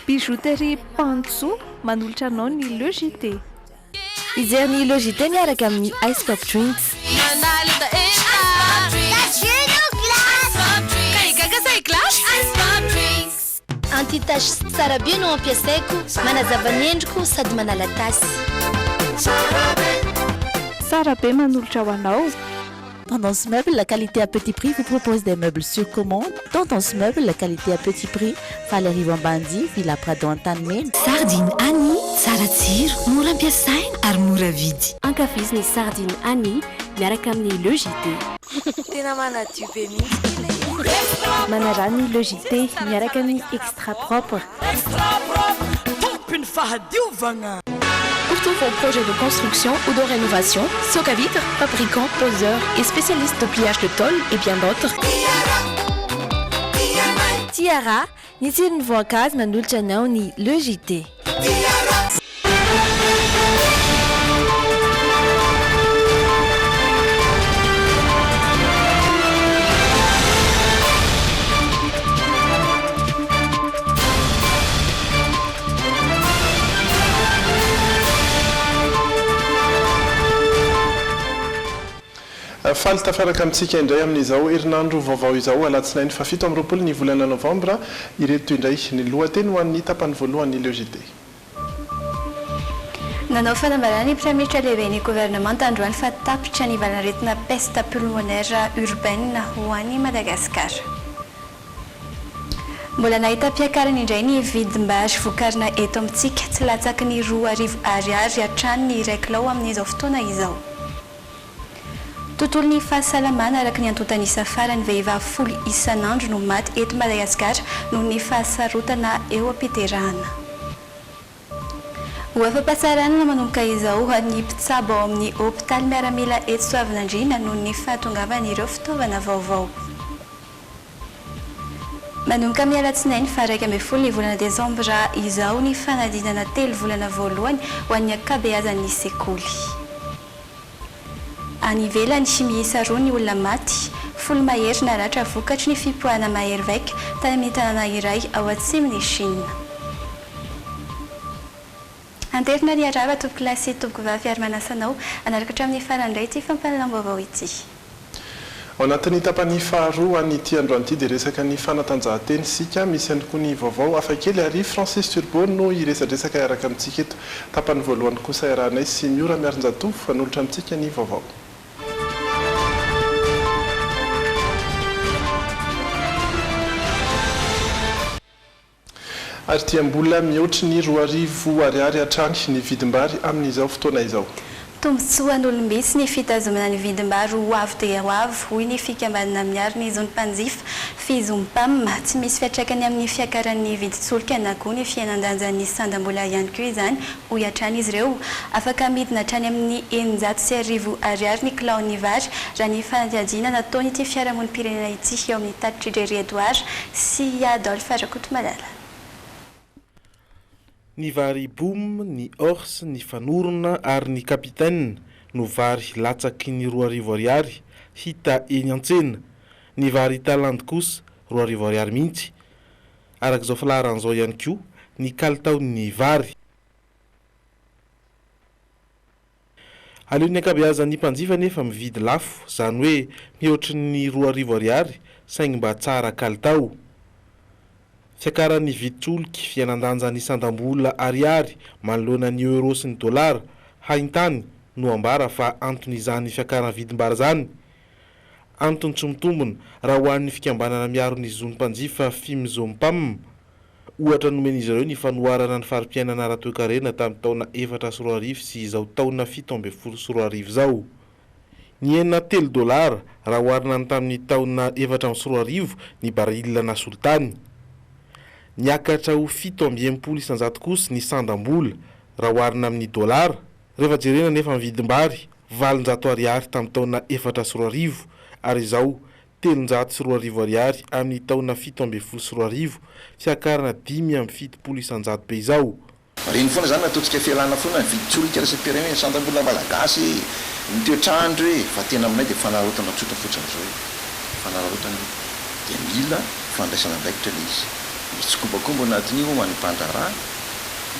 Bijouterie Pantso manolotra anao ny logité. Izy ny logité miaraka amin'ny ice pop drinks. Anti-tache tsara be no ampiasaiko, manazava ny endriko sady manala tasy. Tsara be manolotra ho anao. Tendance Meuble, la qualité à petit prix, vous propose des meubles sur commande. Tendance Meuble, la qualité à petit prix, Valérie Wambandi, Villa Prado Antanmen. Sardine Annie, tsara tsiro, mora ampiasaina ary mora vidy. Ankafiziny sardine Annie, miaraka amin'ny logité. Tena manadio be mihitsy. Manarany logité miaraka amin'ny extra propre. Tompiny fahadiovagna. Pour tous vos projets de construction ou de rénovation, Soka Vitre, fabricant, poseur et spécialiste de pliage de tôle et bien d'autres. Tiara, ny tsirony voankazo manolotra anao ny logité. Faly tafaraka amintsika indray amin'izao herinandro vaovao izao alatsinainy fa 7 amby roapolo ny volana novambra ireto indray ny lohateny ho an'ny tapany voalohany logité. Nanao fanambarana ny praminitra lehiben'ny gouvernement tandroany fa tapitra ny valaretina peste pulmonaire urbaine ho an'ny Madagasikara. Mbola nahita mpiakarana indray ny vidim-bary vokarina eto amintsika tsy latsaky ny 2,000 hatrany ny iray-kilao amin'izao fotoana izao. Tontolo ny fahasalamana araka ny antotana isa farany vehivavy 10 isanandro no maty eto Madagasikara noho ny fahasarotana eo am-piterahana. Ho afa-pasarana manomboka izao ny mpitsabo ao amin'ny hôpitaly miaramila eto Soavinandriana noho ny fahatongavan'ireo fitaovana vaovao. Manomboka amin'ny alatsinainy fa 1 ny volana desambra izao ny fanadinana 3 volana voalohany ho an'ny ankabeazan'ny sekoly. Any ivelany miisa 2 ny olona maty, 10 mahery naratra vokatry ny fipoahana mahery vaika tany amin'ny tanàna iray ao atsimon'ny Chine. Anterina ny arava tompoko lahy sy tompoko vavy ary manasanao anaraka hatramin'ny farany indray ity fampahalalam-baovao ity. Ao anatin'ny tapany faharoa an'ity androany ity dia resaka ny fanatanjahanteny sika misy ihany koa ny vaovao hafakely ary Francis Turbo no iresadresaka araka amintsika eto. Tapany voalohany kosa iarahanay sy miora miarinjatovo fanolotra amintsika ny vaovao. Ary tiam-bola mihoatry ny 2,000 ariary hatrany ny vidim-bary amin'izao fotoana izao. Tombontsoan'olombitsy ny fitazomana ny vidim-bary ho avo dia ho avo hoy ny fikambanana miaro ny zonimpanjifa fizompam tsy misy fiatraikany amin'ny fiakaran'ny vidin-tsolika na koa ny fiainan-danjan'ny sandam-bola ihany koa izany hoy hatrany izy ireo afaka midina hatrany amin'ny 900 ariary ny kilaon'ny vary raha ny fanadihadiana nataonyity fiarahamonim-pirenena ity eo amin'ny tatitry Idrery Edouard sy Adolphe Rakotomalala. Ny vary boom, ny orse, ny fanorona ary ny kapitaine no vary latsaky ny 2,000 ariary hita eny an-tsena. Ny vary talandy kosa 2,000 ariary mihitsy. Arak'izao filaharan'izao ihany koa ny kalitaon'ny vary. Aleon'ny ankabeazan'ny mpanjifa nefa mividy lafo, zany hoe mihoatry ny 2,000 ariary saingy mba tsara kalitao. Fiakaran'ny vidin-tsoliky fiainan-danjan'ny sandam-bola ariary manoloana ny euro sy ny dolara haintany no ambara fa antony izany fiakaran'ny vidim-bary zany. Antony tsy mitombona raha ho an'ny fikambanana miaro ny zonimpanjifa Fizompam. Ohatra nomen'izy ireo ny fanoharana ny farim-piainana ara-toe-karena tamin'ny taona 4,000 sy izao taona 7,000 zao. Ny enina $3 raha oharina tamin'ny taona 4,000 ny barila nasoltany. Niakatra ho 7,000 isanjato kosa ny sandam-bola raha oharina amin'ny dolara. Rehefa jerena nefa ny vidim-bary 900 ariary tamin'ny taona 4,000 ary izao 300 ariary amin'ny taona 7,000 fiakarana 5,70 isanjato be izao. Reny foana zany ataontsika fialana foana ny vidin-tsolika resapirenena sandam-bola malagasy ny toetrandro fa tena aminay dia fanarotana tsotra fotsiny zao fanarotana dia mila fandraisana andraikitra ilay izy misy kombakomba anatin'io ho an'ny mpandara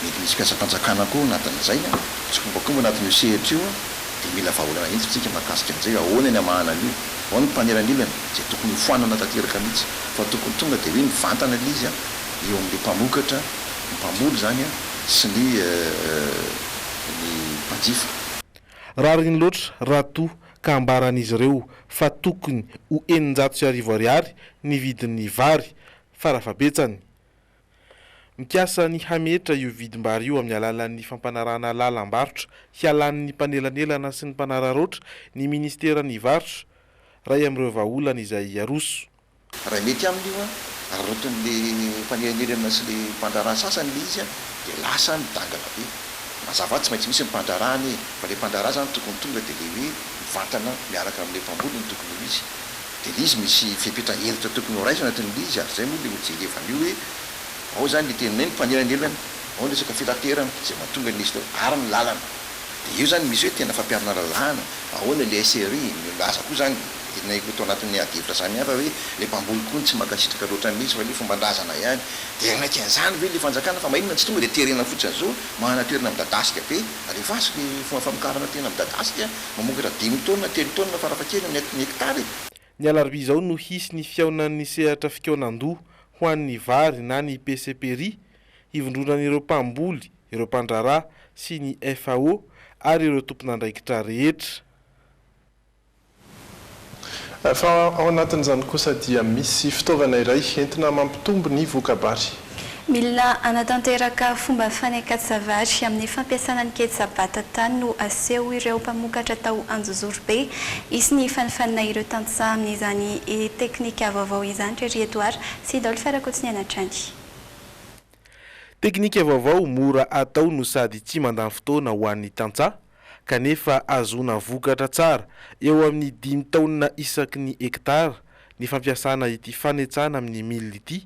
mety misy kasatanjakana koa anatin'izay misy kombakomba anatin'io sehatra io dia mila vahaolana intsy tsika mahakasika an'izay ahoana ny amahana an'io ao ny mpaneran'ilana zay tokony foanana tanteraka mihitsy fa tokony tonga dia hoe mivantana l izy eo amin'le mpamokatra ny mpamolo zany sy ny mpanjifa raha riny loatra raha toa ka ambaran'izy ireo fa tokony ho 900 ariary ny vidin'ny vary farafabetsany mikasa ny hametra io vidim-bary io amin'ny alalan'ny fampanarana lalam-barotra hialan'ny mpanelanelana sy ny mpanararoatra ny ministeran'ny varotra ray amin'ireo vahaolana izay aroso raha mety amin'io aroton'le mpanelanelana sy le mpandarana sasany le izy dia lasa midangana be mazava tsy maintsy misy mpandarany fa le mpandara zany tokony tonga dia le hoe mivantana miaraka amin'le mpamolo ny tokony ho izy dia le izy misy fipetra helitra tokony ho raisy anatin'le izy ary zay moa le hojelevana io hoe ao zany le teninay ny mpanelanelana ao ny resaka fitaterana zay mahatonga nisy teo ary ny lalana dia io zany misy hoe tena fampiarana lalàna ahoana le SRI milaza koa zany naiko tao anatin'ny adevitra zany hafa hoe le mpamboly koa tsy makasitraka loatra mihitsy fa le fomban-drazana ihany dia agnaky an'izany hoe le fanjakana fa mahinona tsy tonga dia terena fotsiny zao manana toerana midadasika be alefaso ny fomba famokarana tena midadasika mamokatra 5 taonina 3 taonina farafakely amin'ny hektara ny alarobia izao no hisy ny fiaonan'ny sehatra fikaonan-doha ho an'ny vary na ny PCPRI hivondronan'ireo mpamboly ireo mpandrarà sy ny FAO ary ireo tompon'andraikitra rehetra fa ao anatin'izany kosa dia misy fitaovana iray entina mampitombo ny vokabary mila anatanteraka fomba fanekatsa vary amin'ny fampiasana ny ketsabatatany no aseho ireo mpamokatra tao Anjozoro be isy ny fanifanina ireo tantsaha amin'izany teknika vaovao izany treretoary sy daholo fiarakotsiny anatrany teknika vaovao mora atao no sady tsy mandany fotoana ho an'ny tantsaha kanefa azona vokatra tsara eo amin'ny 5 taonina isaky ny hektara ny fampiasana ity fanetsana amin'ny milina ity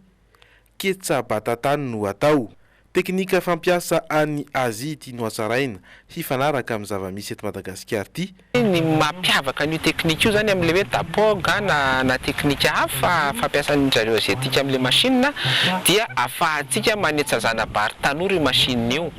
ketsabatatany no atao teknika fampiasa any Azia ity no hatsaraina hifanaraka amin'ny zava-misy eto Madagasikara ity ny mampiavaka ny teknika io zany amin'le hoe dapoga na teknika hafa fampiasan'ny zareo aziatika amin'le machine dia ahafahantsika manetsa zanabary tanora io machine io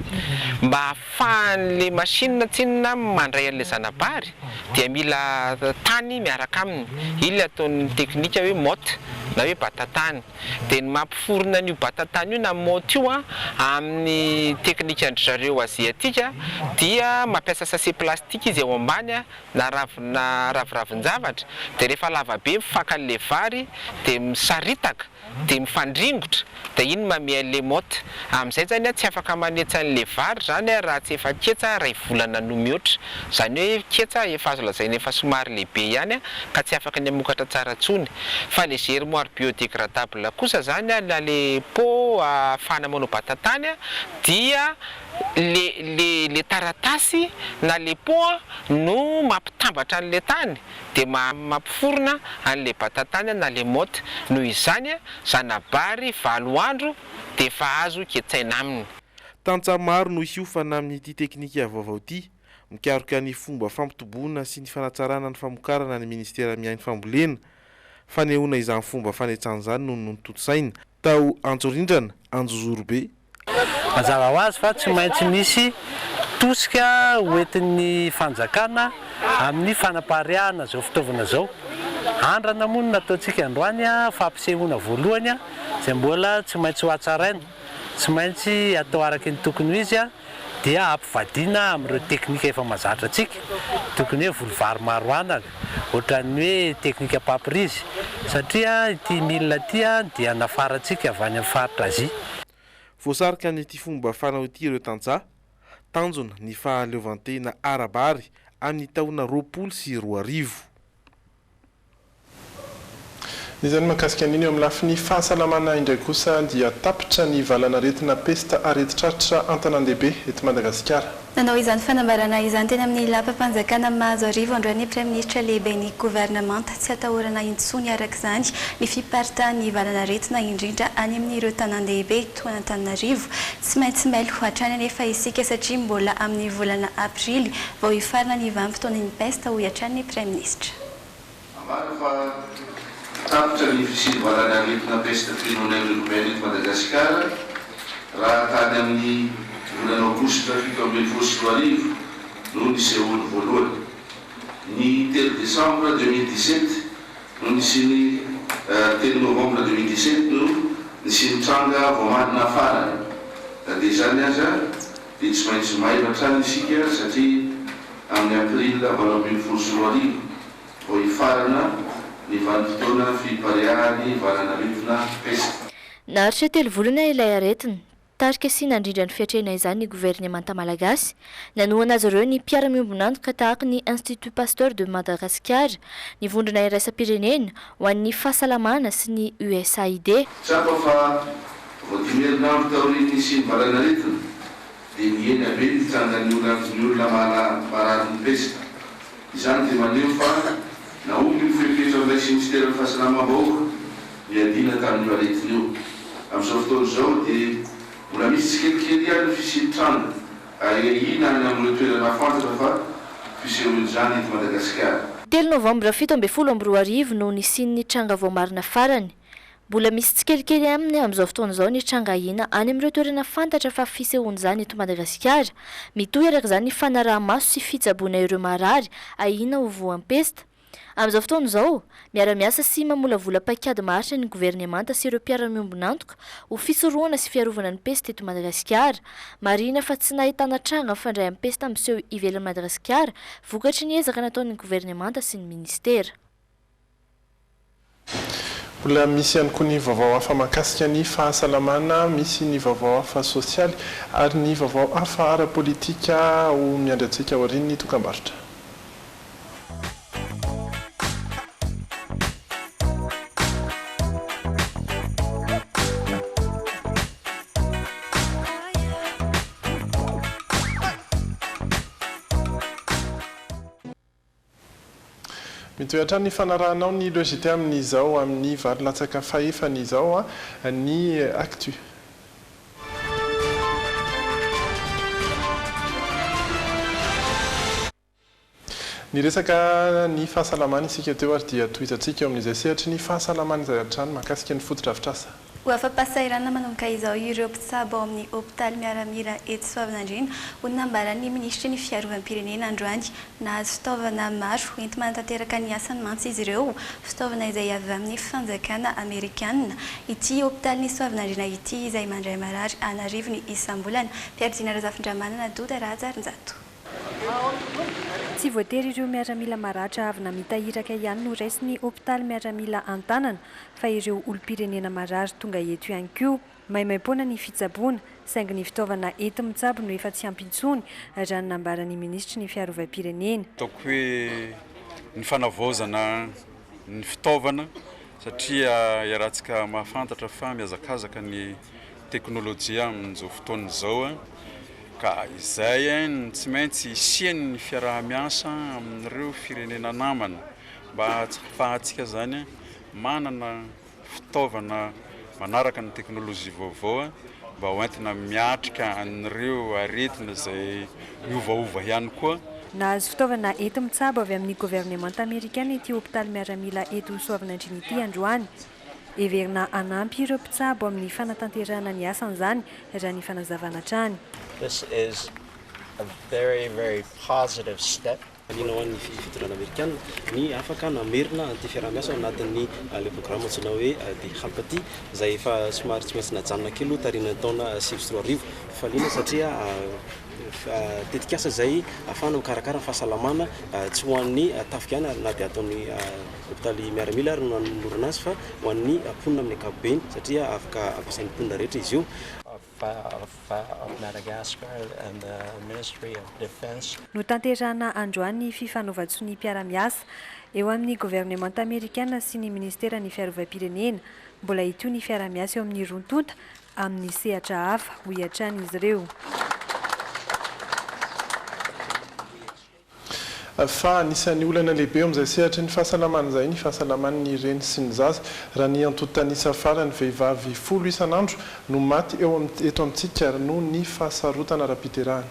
mba ahafahan'le machine tsinona mandray an'le zanabary dia mila tany miaraka aminy io ataon'ny teknika hoe motte na hoe batatany dia ny mampiforona an'io batatany io na motte io amin'ny teknika andry zareo aziatika dia mampiasa sase plastika izy eo ambany na raviravin-javatra dia rehefa lavabe mifakan'le vary dia misaritaka dia mifandringotra dia iny mamea an'le motte amin'izay zany tsy afaka manetsa an'le vary zany raha tsy efa ketsa ray volana no mihoatra zany hoe ketsa efa azo lazaina efa somary lehibe ihany ka tsy afaka ny amokatra tsara tsony fa le germoire biodégradable kosa zany le pot ahafahana manao batatany dia le taratasy na le pot no mampitambatra an'le tany dia mampiforona an'le batatany na le motte noho izany zanabary 7 andro dia efa azo ketsaina aminy tantsaha maro no hiofana amin'ity teknika vaovao ity mikaroka ny fomba fampitoboana sy ny fanatsarana ny famokarana ny ministera miainy fambolena fanehoana izany fomba fanetsan'izany no nototsaina tao Antsorindrana Anjozoro be mazava ho azy fa tsy maintsy misy tosika hoentin'ny fanjakana amin'ny fanapariahana zao fitaovana zao andrana moa nataontsika androany fampisehoana voalohany izay mbola tsy maintsy ho hatsaraina tsy maintsy atao araka ny tokony ho izy dia ampivadiana amin'ireo teknika efa mazatra antsika tokony hoe volovary maro anaka ohatran'ny hoe teknika papirizy satria ity milina ity dia nafarantsika avy any amin'ny faritra Azia voasarika nyity fomba fanao ity ireo tantsaha tanjona ny fahaleovantena arabary amin'ny taona 2024 izany mahakasika an'iny eo amin'ny lafiny fahasalamana indray kosa dia tapitra ny valana aretina pesta areti-traritra an-tanàn-dehibe eto Madagasikara nanao izany fanambarana izany teny amin'ny lapam-panjakana mahazo arivo androany praiministra lehibe ny gouvernemanta tsy atahorana intsony araka izany ny fiparitahan'ny valana aretina indrindra any amin'ireo tanan-dehibe toa Antananarivo tsy maintsy mailo hatrany anefa isika satria mbola amin'ny volana aprily vao hifarana ny vanim-potoanan'ny pesta ho hatrany praiministra tapitra ny fisivalany aretina peste pneumonia eto Madagasikara raha tany amin'ny volana aogositra 7 no nisehoany voalohany. Ny 3 décembre 2017 no nisy ny 3 novembre 2017 no nisy nitranga voamadina farany. Dia zany aza dia tsy maintsy maivatra ny isika satria amin'ny april 2024 vao hifarana ny vanim-potoana fipareahany varanaretina peste. Naharitra 3 volana ilay aretina. Tarika sy nandrindra ny fiatrena izany ny gouvernemanta malagasy, nanohana azy ireo ny mpiara-miombonantoka tahaka ny Institut Pasteur de Madagascar, ny vondrona iraisam-pirenena ho an'ny fahasalamana sy ny USAID. Tsapa fa voatimerinandro taoriny sy ny varanaretina dia nieny be ny fitrangan'ny olona marary ny peste. Izany dia maneho fa naomby ny fepetra amin'ilay sy ministera fahasalamam-bahoaka miadina tamin'io aretina io. Amin'izao fotoana izao dia mbola misy tsikelikely ihany ny fisitrana ina any amin'ireo toerana fantatra fa fisehoany izany eto Madagasikara. 3 novambra 2012 no nisiny ny tranga voamarina farany. Mbola misy tsikelikely aminy amin'izao fotoana izao ny tranga ina any amin'ireo toerana fantatra fa fisehoany izany eto Madagasikara. Mitohy araka izany ny fanaraha-maso sy fitsaboana ireo marary ahina ho voan'ny peste. Amin'izao fotoana izao, miara-miasa sy mamolavola paikady maharitra ny gouvernemanta sy ireo mpiara-miombonantoka ho fisorohana sy fiarovana ny peste eto Madagasikara. Marina fa tsy nahitana tranga mifandray amin'ny peste amin'izao ivelan'i Madagasikara, vokatry ny ezaka nataon'ny gouvernemanta sy ny ministera. Mbola misy ihany koa ny vaovao hafa mahakasika ny fahasalamana, misy ny vaovao hafa sosialy ary ny vaovao hafa ara-politika ho miandrantsika ao aorian'ny dokam-barotra. Mitoetra ny fanarahanao ny logité amin'izao amin'ny vary latsaka fahefany izao ny actu. Ny resaka ny fahasalamana isika teo ary dia tohizantsika eo amin'izay sehatra ny fahasalamana izay hatrany mahakasika ny fotodrafitrasa. Ho afa-pahasahiranana manomboka izao ireo mpitsabo ao amin'ny hôpitaly miaramila eto Soavinandriana ho nambaran'ny ministra ny fiarovam-pirenena androany nahazo fitaovana maro enti-manatanteraka ny asany mantsy izy ireo, fitaovana izay avy amin'ny fanjakana Amerikanina. Ity hôpitaly ny Soavinandriana ity izay mandray marary anarivo ny isam-bolana. Piardina Razafindramana Doda Rajarinjato. Tsy voatery ireo miaramila maratra avy namitahiraka ihany no raisiny hôpitaly miaramila Antanana fa ireo olom-pirenena marary tonga eto ihany koa. Maimaimpoana ny fitsaboana saingy ny fitaovana enti-mitsabo no efa tsy ampintsony raha ny nambaran'ny ministra ny fiarovam-pirenena. Ataoko hoe ny fanavaozana ny fitaovana satria iarahantsika mahafantatra fa mihazakazaka ny teknôlôjia amin'izao fotoana izao ka izay tsy maintsy isiany ny fiaraha-miasa amin'ireo firenena namana mba tsy hafahantsika zany manana fitaovana manaraka ny teknôlôjia vaovao mba hoentina miatrika an'ireo aretina izay miovaova ihany koa. Nahazo fitaovana enti-mitsabo avy amin'ny gouvernemanta amerikana ity hôpitaly miaramila eto Soavinandriana ity androany. Everina anampy ireo mpitsabo amin'ny fanatanterana ny asan'izany raha ny fanazavana trany. This is a very, very positive step. Ny fitondrana amerikana ny afaka namerina ty fiaraha-miasa anatin'ny le programme antsoina hoe DHPT izay efa somary tsy maintsy najanona kely tarina taona 2023 fa lina satria tetikasa izay ahafahana mikarakara ny fahasalamana tsy ho an'ny tafika ihany na dia ataon'ny hôpitaly miaramila ary no nanorana azy fa ho an'ny mponina amin'ny ankapobeny satria afaka ampiasain'ny mponina rehetra izy io. Of Madagascar and the Ministry of Defense. Notanterana androany fifanaovan-tsony mpiara-miasa eo amin'ny gouvernemanta amerikana sy ny ministera ny fiarovam-pirenena. Mbola ito ny fiara-miasa eo amin'ny rontonta amin'ny sehatra hafa ho iatran'izy ireo. Fa anisan'ny olana lehibe eo amin'izay sehatra ny fahasalamana izay ny fahasalaman'ny reny sy ny zaza raha ny antontanisa farany vehivavy 10 isan'andro no maty eto amintsika noho ny fahasarotana ara-piterahana.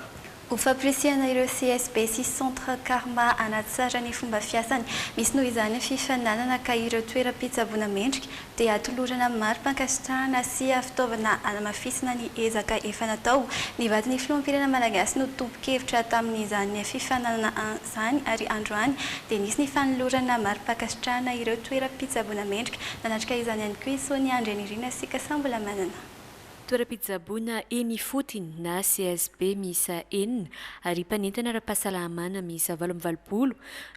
ho fampirisihana ireo CSB sy centre karma anaty tsara ny fomba fiasany misy noho izany fifananana ka ireo toeram-pitsaboana mendrika dia atolorana mari-pankasitrahana sy fitaovana anamafisina ny ezaka efa natao ny vadiny filoham-pirenena malagasy no tompo-kevitra tamin'izany fifananana izany ary androany dia nisy ny fanolorana mari-pankasitrahana ireo toeram-pitsaboana mendrika nanatrika izany ihany koa isony andrenirina sy kasambola manana toeram-pitsaboana eny fotiny na CSB miisa enina ary mpanentana ara-pahasalamana miisa 8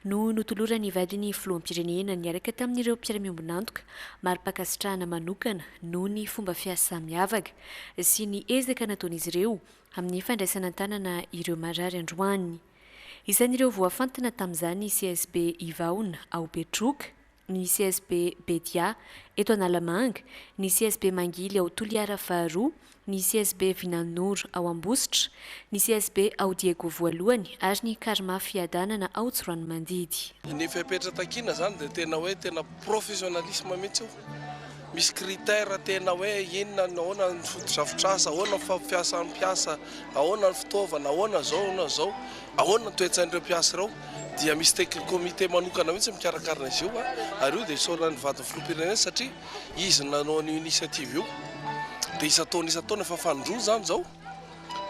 no notolorany vadiny filoham-pirenena niaraka tamin'ireo mpiara-miombonantoka mari-pankasitrahana manokana no ny fomba fiasa miavaka sy ny ezaka nataon'izy ireo amin'ny fandraisana tanana ireo marary androany. Isan'ireo voafantana tamin'izany CSB Ivaona ao Betroka, ny CSB Bedia eto Analamanga, ny CSB Mangily ao Toliara Faharoa, ny CSB Vinanoro ao Ambositra, ny CSB ao Diego voalohany ary ny Karma Fiadanana ao Tsorano Mandidy. Ny fipetratakina zany dia tena hoe tena professionnalisme mihitsy io. Misy critère tena hoe inona ahoana ny fotodrafitrasa, ahoana ny fampiasa ny mpiasa, ahoana ny fitaovana, ahoana zao, ahoana ny toetsain'ireo mpiasa ireo. Dia misy teknikomite manokana mihitsy mikarakarana izy io ary io dia isaoran'ny vadiny filoham-pirenena satria izy nanao ny initiative io dia isa-taona efa fanindroa zany zao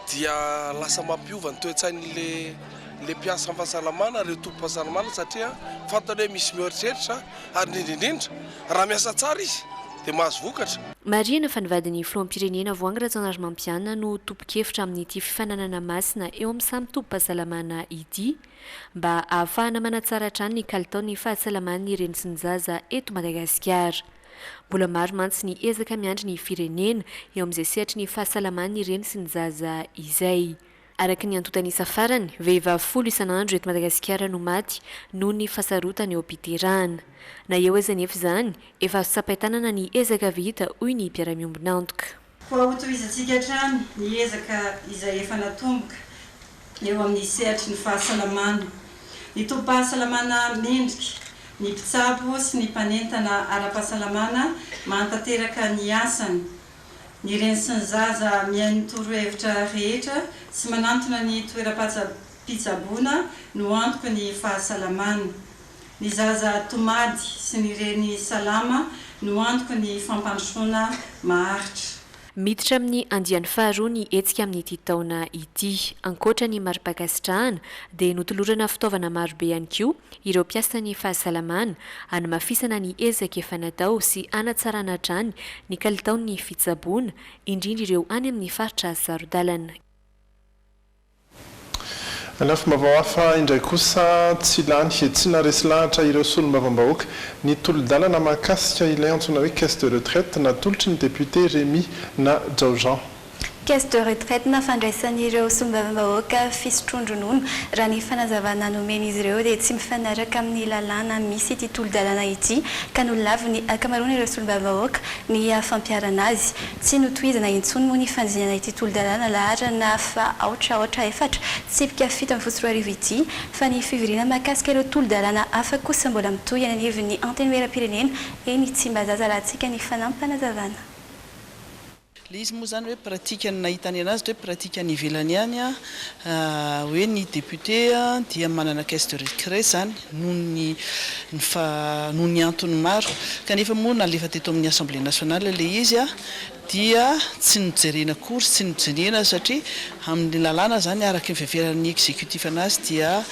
dia lasa mampiova ny toetsain'le mpiasa amin'ny fahasalamana reo tompo-pahasalamana satria fantany hoe misy mieritreritra ary indrindrindrindra raha miasa tsara izy dia mahazo vokatra. Marina fa nivadiny filoham-pirenena Voangy Rajaonarimampianina no tompo-kevitra amin'ity fifananana masina eo amin'ny samy tompo-pahasalamana ity mba ahafahana manatsara hatrany ny kalitaon'ny fahasalaman'ny ireny sy ny zaza eto Madagasikara. Mbola maro mantsy ny ezaka miandry ny firenena eo amin'izay sehatra ny fahasalaman'ny ireny sy ny zaza izay. Araka ny antontanisa farany, vehivavy 10 isan'andro eto Madagasikara no maty noho ny fasarotana eo am-piterahana. Na eo aza nefa izany, efa sapaitanana ny ezaka vita hoy ny mpiara-miombonantoka. Hotohizantsika hatrany ny ezaka izay efa natomboka eo amin'ny sehatry ny fahasalamana. Ny tompo-pahasalamana mendrika, ny mpitsabo sy ny mpanentana ara-pahasalamana mantanteraka ny asany. Ny reny sy ny zaza miainy torohevitra rehetra sy manantona ny toeram-pitsaboana no antoka ny fahasalamana. Ny zaza tomady sy ny reny salama no antoka ny fampandrosoana maharitra. Miditra amin'ny andiany faharoa ny hetsika amin'ity taona ity. Ankoatra ny mari-pankasitrahana dia notolorana fitaovana marobe ihany koa ireo mpiasa ny fahasalamana hanamafisana ny ezaka efa natao sy hanatsarana hatrany ny kalitaon'ny fitsaboana indrindra ireo any amin'ny faritra Sarodalana. Anafomba hafa indray kosa tsy lany hetsina resy lahatra ireo solombavambahoaka ny tolon-dalana mahakasika ilay antsoina hoe caisse de retraite natolotry ny député Rémy na Jaojean. Caisse de retraite na fandraisan'ireo solombavambahoaka fisotrondronono raha ny fanazavana nomen'izy ireo dia tsy mifanaraka amin'ny lalàna misy ity tolo-dalana ity ka nololavy ny akamaroan'ireo solombavambahoaka ny fampiarana azy. Tsy notohizana intsony moa ny fanzinana ity tolo-dalana lahatra na fa aotra efatra tsipika 7 ity fa ny fivoriana mahakasika ireo tolo-dalana hafa kosa mbola mitohy any anivon'ny antenimieram-pirenena eny Tsimbazaza rahantsika ny fanampy-panazavana. Le izy moa zany hoe pratika ny nahitany anazy hoe pratika ny ivelany ihany hoe ny député dia manana caisse de retraite zany noho ny antony maro kanefa moa nalefa teto amin'ny Assemblée nationale le izy dia tsy nijerena kory tsy nijerena satria amin'ny lalàna zany araka ny fiheveran'ny exécutif anazy dia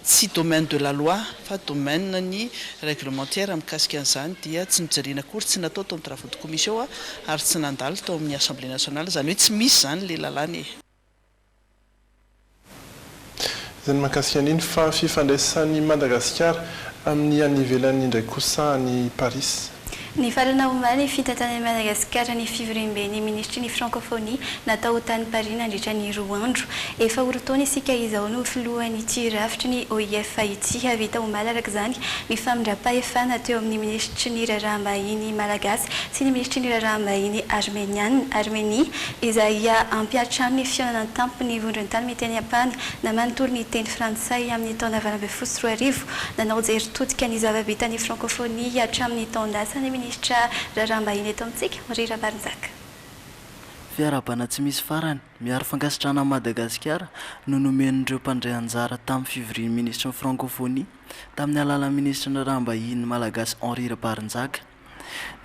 tsy domaine de la loi fa domaine ny réglementaire mikasika an'izany dia tsy nijerena kory tsy natao tao amin'ny travaux de commission ary tsy nandalo tao amin'ny Assemblée nationale zany hoe tsy misy zany le lalàna Izany mahakasika an'iny fa fifandraisan'ny Madagasikara amin'ny anivelany indray kosa ny Paris. Ny farana omaly fitantanany Madagasikara ny fivoriam-ben'ny ministry ny francophonie natao tany Paris nandritra ny 2 andro. Efa orotaona isika izao no filohan'ity rafitry ny OIF ity havita omaly araka izany ny famindrapa-efana teo amin'ny ministry ny raharaham-bahiny malagasy sy ny ministry ny raharaham-bahiny Arménie izay ampiatrano ny fionana tampony vondrony tany miteny apana na manontolo ny teny frantsay amin'ny taona 2024 nanao jery-todika ny zava-bita ny francophonie hatramin'ny taon-dasa ny ministra raharaham-bahiny eto amintsika Rira Barinjaka. fiarabana tsy misy farany miaro fankasitrana Madagasikara no nomen'ireo mpandray anjara tamin'ny fivorian'ny ministra ny francophonie tamin'ny alalan'ny ministra ny raham-bahiny malagasy Henri Rabarinjaka.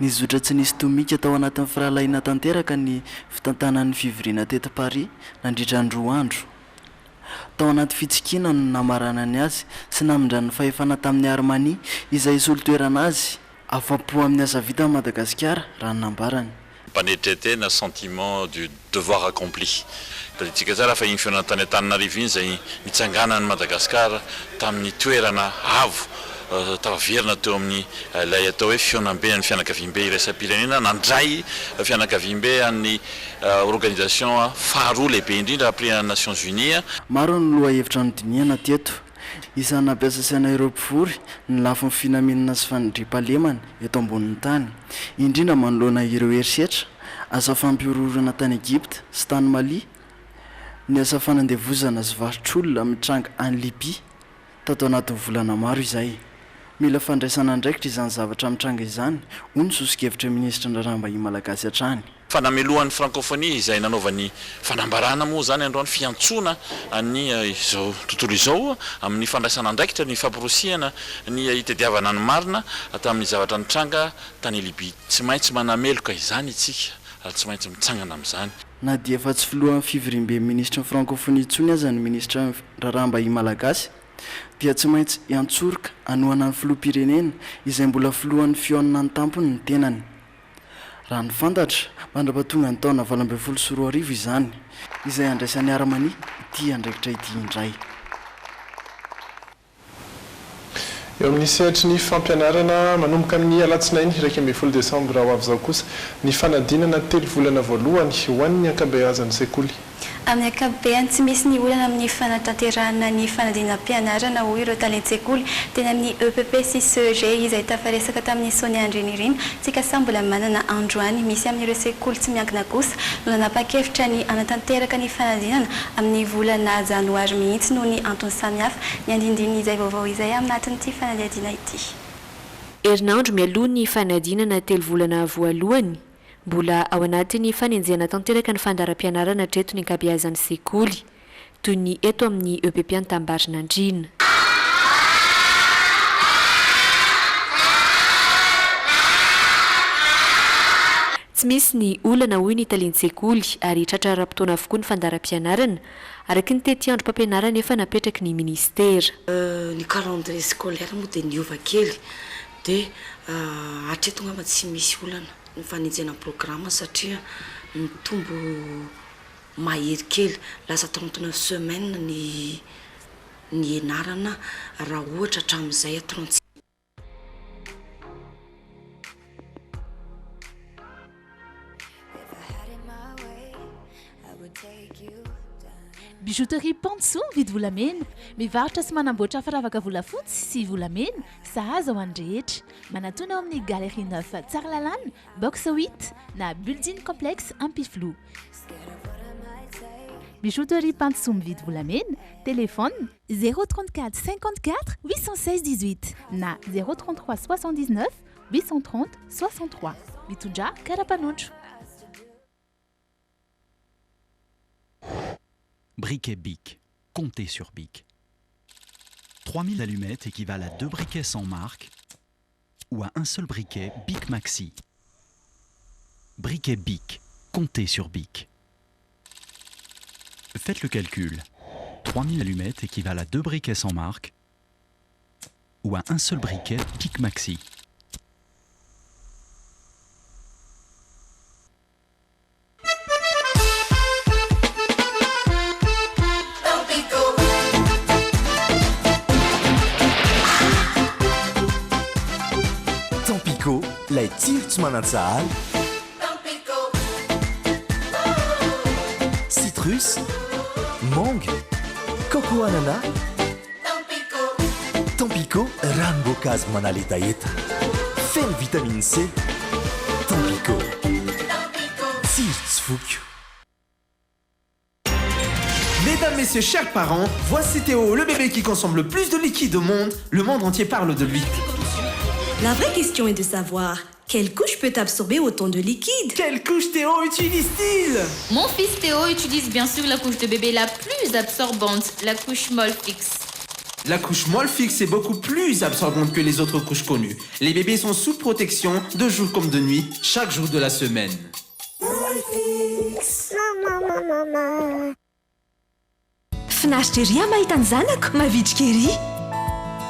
Nizotra tsy nisy tomika tao anatin'ny firalaina tanteraka ny fitantanan'ny fivoriana teto Paris nandritra ny 2 andro. Tao anaty fitsikina no namaranany azy sy namindran'ny fahefana tamin'ny Armanie izay solotoerana azy afa-po amin'ny asa vita à Madagascar raha nambarany. Panetrete na sentiment du devoir accompli. Taditsika tsara fa iny fiona-tany Antananarivo iny zay mitsangana ny Madagasikara tamin'ny toerana avo tavaverina teo amin'ny lay atao hoe fionambe ny fianakaviambe iraisam-pirenena nandray fianakaviambe amin'ny organisation faharoa lehibe indrindra après les Nations Unies. Maro ny loha hevitra nodiniana teto isany nampiasa saina ireo mpivory ny lafin'ny finaminana sy fandriam-pahalemana eto ambonin'ny tany indrindra manoloana ireo herisetra asa fampiororana tany Egypte sy tany Mali ny asa fanandevozana sy varotr'olona mitranga any Libye tato anatin'ny volana maro izay. Mila fandraisana andraikitra izany zavatra mitranga izany hoy ny sosokevitra ministra ny raham-bahiny malagasy hatrany. Fanamelohan'ny francophonie izay nanaovany fanambarana moa zany androany fiantsona ny izao tontolo izao amin'ny fandraisana andraikitra ny fampirosiana ny itadiavana ny marina tamin'ny zavatra nitranga tany Libye. Tsy maintsy manameloka izany itsika ary tsy maintsy mitsangana amin'izany. Na dia efa tsy filohan'ny fivoriam-be ministra ny francophonie intsony aza ny ministra raham-bahiny malagasy dia tsy maintsy iantsoroka anohana ny filoham-pirenena izay mbola filohan'ny fionana ny tampony ny tenany. Raha ny fantatra mandrapatonga ny taona 2024 izany izay andraisan'ny Armanie ity andraikitra ity indray. Eo amin'ny sehatry ny fampianarana manomboka amin'ny alatsinainy 1 Desambra ho avy izao kosa ny fanadinana 3 volana voalohany ho an'ny ankabeazan'ny sekoly. Amin'ny ankapobeny tsy misy ny olana amin'ny fanatanterahana ny fanadinana mpianarana hoy ireo talentsekoly teny amin'ny EPP sy CEG izay tafaresaka tamin'ny Sonia Andrenirina tsika samy mbola manana androany misy amin'ireo sekoly tsy miankina kosa no nanapa-kevitra ny anatanteraka ny fanadinana amin'ny volana janoary mihitsy noho ny antony samihafa ny andindiny izay vaovao izay aminatin'ity fanadihadiana ity. Herinandro mialoha ny fanadinana 3 volana voalohany mbola ao anatin'ny fanenjehana tanteraka ny fandaharam-pianarana treto ny ankabeazan'ny sekoly toy ny eto amin'ny EPP Antambarina Andrina. Tsy misy ny olana hoy ny talentsekoly ary tratra ra-potoana avokoa ny fandaharam-pianarana araky ny tety andro mpampianarana efa napetraky ny ministera. Ny calendrier scolaire moa dia niova kely dia hatreto ngamba tsy misy olana ny fanenjena programme satria mitombo mahery kely lasa 39 semaines ny enarana raha ohatra hatramin'izay 36. Bijouterie Pantsoa mividy volamena, mivarotra sy manamboatra firavaka volafotsy sy volamena, sahaza ho andrehetra. Manatona ao amin'ny Galerie 9 Tsaralalana, box 8 na building complexe Ampiflou. Bijouterie Pantsoa mividy volamena, téléphone 034 54 816 18 na 033 79 830 63. Mitondra karapanondro. Briquet Bic. Comptez sur Bic. 3000 allumettes équivalent à 2 briquets sans marque ou à un seul briquet Bic Maxi. Briquet Bic. Comptez sur Bic. Faites le calcul. 3000 allumettes équivalent à 2 briquets sans marque ou à un seul briquet Bic Maxi. Lay tsiro tsy manantsahala. Citrus, mangue, coco anana. Tampico ranom-boankazo manaletaeta. Feno vitamine C. Tampico. Tsiro tsy foko. Mesdames, messieurs, chers parents, voici Théo, le bébé qui consomme le plus de liquide au monde. Le monde entier parle de lui. La vraie question est de savoir, Quelle couche peut absorber autant de liquide? Quelle couche Théo utilise-t-il? Mon fils Théo utilise bien sûr la couche de bébé la plus absorbante, la couche Molfix. La couche Molfix est beaucoup plus absorbante que les autres couches connues. Les bébés sont sous protection de jour comme de nuit, chaque jour de la semaine. Molfix. Finaritra ery mahita ny zanako mavitrika ery.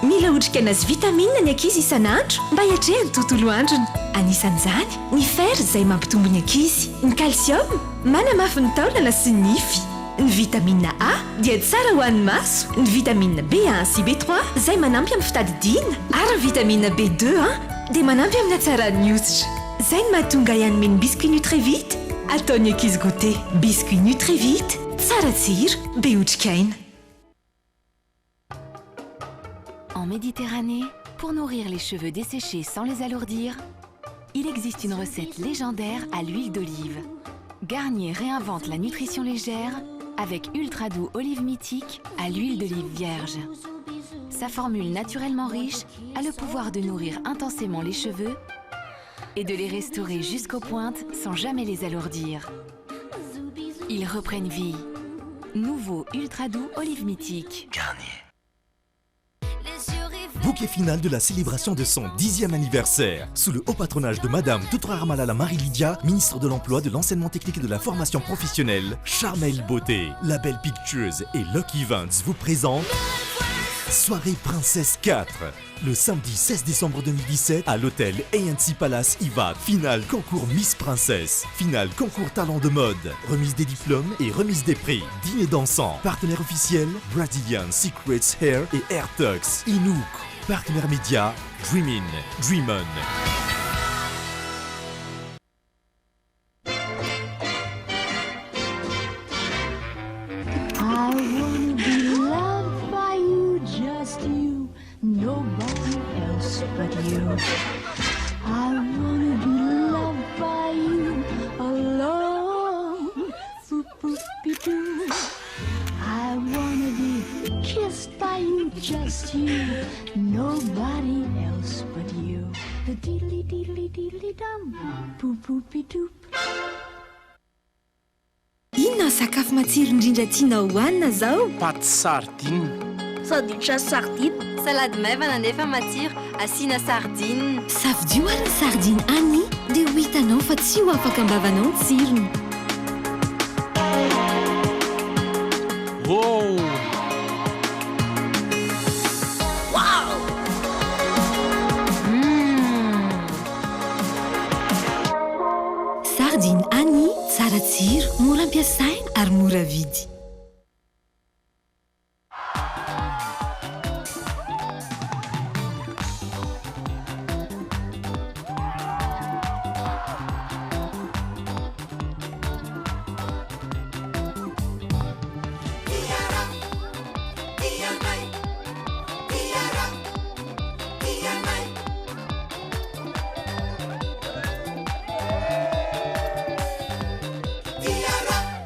Mila otrikaina azy vitamine ny ankizy isan'andro mba hiatrehany tontolo androny. Anisan'izany ny fer izay mampitombo ny ankizy, ny calcium manamafy ny taolana sy ny nify, ny vitamine A dia tsara ho an'ny maso, ny vitamine B1 sy B3 izay manampy amin'ny fitadidiana ary ny vitamine B2 dia manampy amin'ny hatsaran'ny hoditra. Izay no mahatonga ihanome ny biscuit Nutrivite. Ataony ankizy goûter biscuit Nutrivite, tsara tsiro, be otrikaina. En Méditerranée, pour nourrir les cheveux desséchés sans les alourdir, il existe une recette légendaire à l'huile d'olive. Garnier réinvente la nutrition légère avec Ultra Doux Olive Mythique à l'huile d'olive vierge. Sa formule naturellement riche a le pouvoir de nourrir intensément les cheveux et de les restaurer jusqu'aux pointes sans jamais les alourdir. Ils reprennent vie. Nouveau Ultra Doux Olive Mythique. Garnier. Bouquet final de la célébration de son 10e anniversaire. Sous le haut patronage de Madame Toutra Malala Marie-Lydia, ministre de l'Emploi, de l'Enseignement technique et de la formation professionnelle, Charmel Beauté, Label Pictures et Lucky Events vous présentent Soirée Princesse 4, le samedi 16 décembre 2017 à l'hôtel ANC Palace Iva. Finale concours Miss Princesse, finale concours talent de mode, remise des diplômes et remise des prix, dîner dansant. Partenaire officiel, Brazilian Secrets Hair et Hair Tux, Inouk. Partenaire média, Dreamin, Dreamon. Nobody else but you. I wanna be loved by you alone. Boop-boop-be-doo. I wanna be kissed by you, just you. Nobody else but you. The diddly-diddly-diddly-dum. Boop-boop-be-doop. Inona sakafo matsiro indrindra tiana hohanina zao? Paty sardine. Sandwich sardine. Salade maivana nefa matsiro, asiana sardine. Safidio ary ny sardine Annie dia ho hitanao fa tsy ho afaka ambavanao ny tsirony. Wow! Wow! Sardine Annie, tsara tsiro, mora ampiasaina ary mora vidy.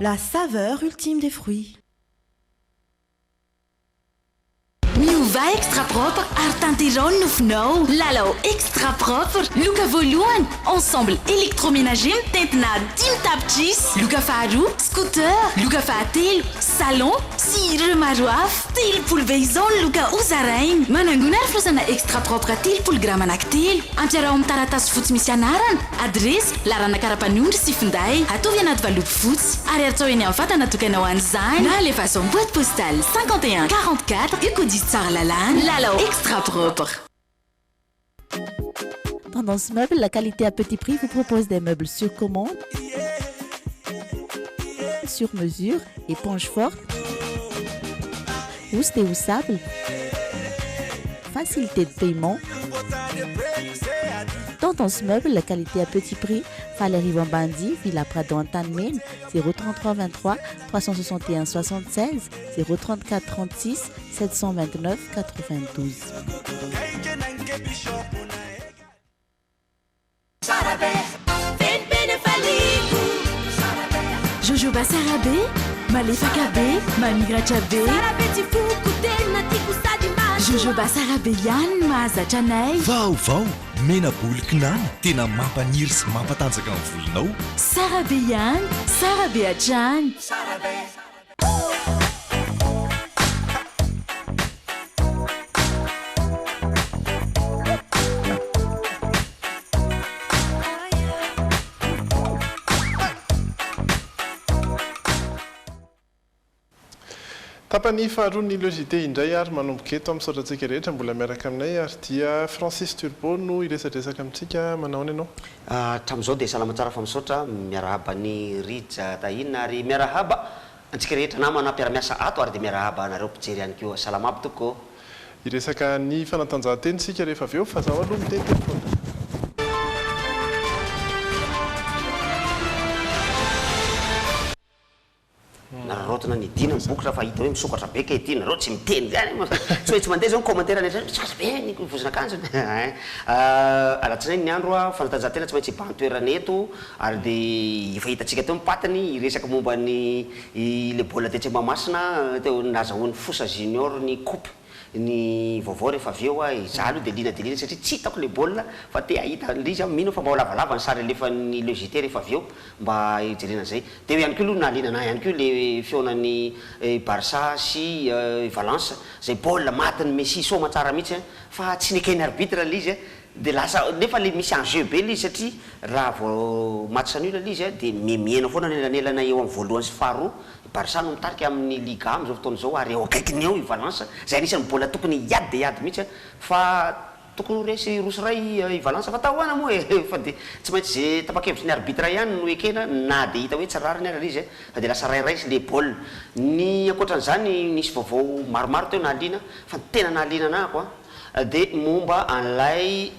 La saveur ultime des fruits. Miova extra propre ary tanterao ny nofinao. Lalao extra propre, loka voalohany, ensemble électroménager mitentina 10 tapitrisa. Loka faharoa, scooter. Loka fahatelo, salon sy ireo maro hafa. 30 be izao ny loka hozarainy. Manangona ary filoasana extra propre 30 grama anankitelo. Ampiarao amin'ny taratasy fotsy misy anarana, adresy, larana karapanondry sy finday. Atovy anaty valopy fotsy ary atao eny amin'ny vata natokana ho an'izany. Na alefa en boîte postale 51 44 et codis Tsarlalan, Lalao extra propre. Tendance Meuble, la qualité à petit prix vous propose des meubles sur commande, sur mesure, éponge forte, housse déhoussable, facilité de paiement. Tendance Meuble, la qualité à petit prix, Valérie Wambandi, Villa Prado Antanmen, 033 23 361 76 034 36 729 92. Jojoba Sarabé, Malefa Kabé, Mamigra Chabé. jojoba sara be ihany no mahazatra anay vaovao mena-bolikinany tena mampaniry sy mampatanjaka amin'ny volonao sara be ihany sara be hatrany tapany faharoa ny logité indray ary manomboka eto amin'ny saotratsika rehetra mbola miaraka aminay ary dia Francis Turbo no iresadresaka amintsika manao ny ianao hatramin'izao dia salama tsara fa misaotra miarahaba ny rija tahina ary miarahaba antsika rehetra namana mpiara-miasa ato ary dia miarahaba anareo mpijery ihany koa salama aby toko iresaka ny fanatanjahanteny sika rehefa avy eo fa zaho aloha miteny telefona nararotana ny dina mibokotra fa hita hoe misokatra be ka ity nareo tsy miteny zany tsy hoe tsy mandeha zao ny commentaire netra tsara be ny vozina akanjo alatsinainy ny andro a fanatanjahantena tsy maintsy bantoerana eto ary dia efa hitantsika teo mipatiny iresaka momba ny le baolina tetsy Mahamasina teo nazahoan'ny Fosa Junior ny coupe ny vaovao rehefa avy eo a izaho aloha dia lina dia lina satria tsy hitako le baolina fa te ahita lizy mino fa mba ho lavalava ny sary alefa ny logité rehefa avy eo mba hijerena zay dia ihany koa aloha nahaliana anahy ihany koa le feonan'ny Barça sy Valence zay baolina matiny Messi soma tsara mihitsy fa tsy nekeny arbitre lizy dia lasa nefa le misy enjeu be lizy satria raha vao match nul lizy dia miena foana nelanelana eo amin'ny voalohany sy faharoa Barça no mitarika amin'ny Liga amin'izao fotoana izao ary eo akaikiny eo i Valence zay anisan'ny baolina tokony hiady dia hiady mihitsy fa tokony resy rosoray i Valence fa tahoana moa fa dia tsy maintsy zay tapa-kevitry ny arbitre ihany no ekena na dia hita hoe tsarariny ara izy fa dia lasa rairay sy le baolina ny ankoatran'izany nisy vaovao maromaro teo nahaliana fa tena nahaliana anahako dia momba an'ilay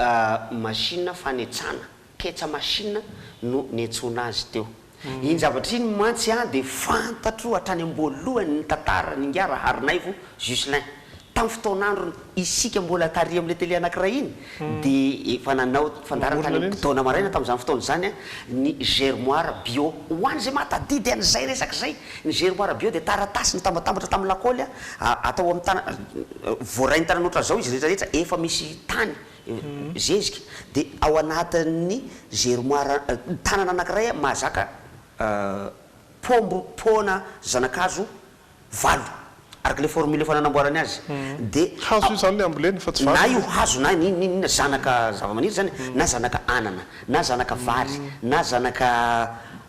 machine fanetsana ketsa machine no niantsona azy teo iny zavatra iny mantsy dia fantatro hatrany amboalohany ny tantara ny ngara Harinaivo Juslin tamin'ny fotoanandro isika mbola tary amin'le télé anankiray iny dia efa nanao fandaran-tany taona maraina tamin'izany fotoana izany ny germoire bio ho any zay mahatadidy an'izay resaka zay ny germoire bio dia taratasy ny tambatambatra tamin'ny lakôly atao amin'ny tana voarainy tananoatra zao izy rehetrarehetra efa misy tany zezika dia ao anatin'ny germoire tanana anankiray mahazaka pona zanakazo valo araka le formule efa nanamboarany azy dia hazo io zany le ambolena fa tsy na io hazo na ninona zanaka zavamaniry zany na zanaka anana na zanaka vary na zanaka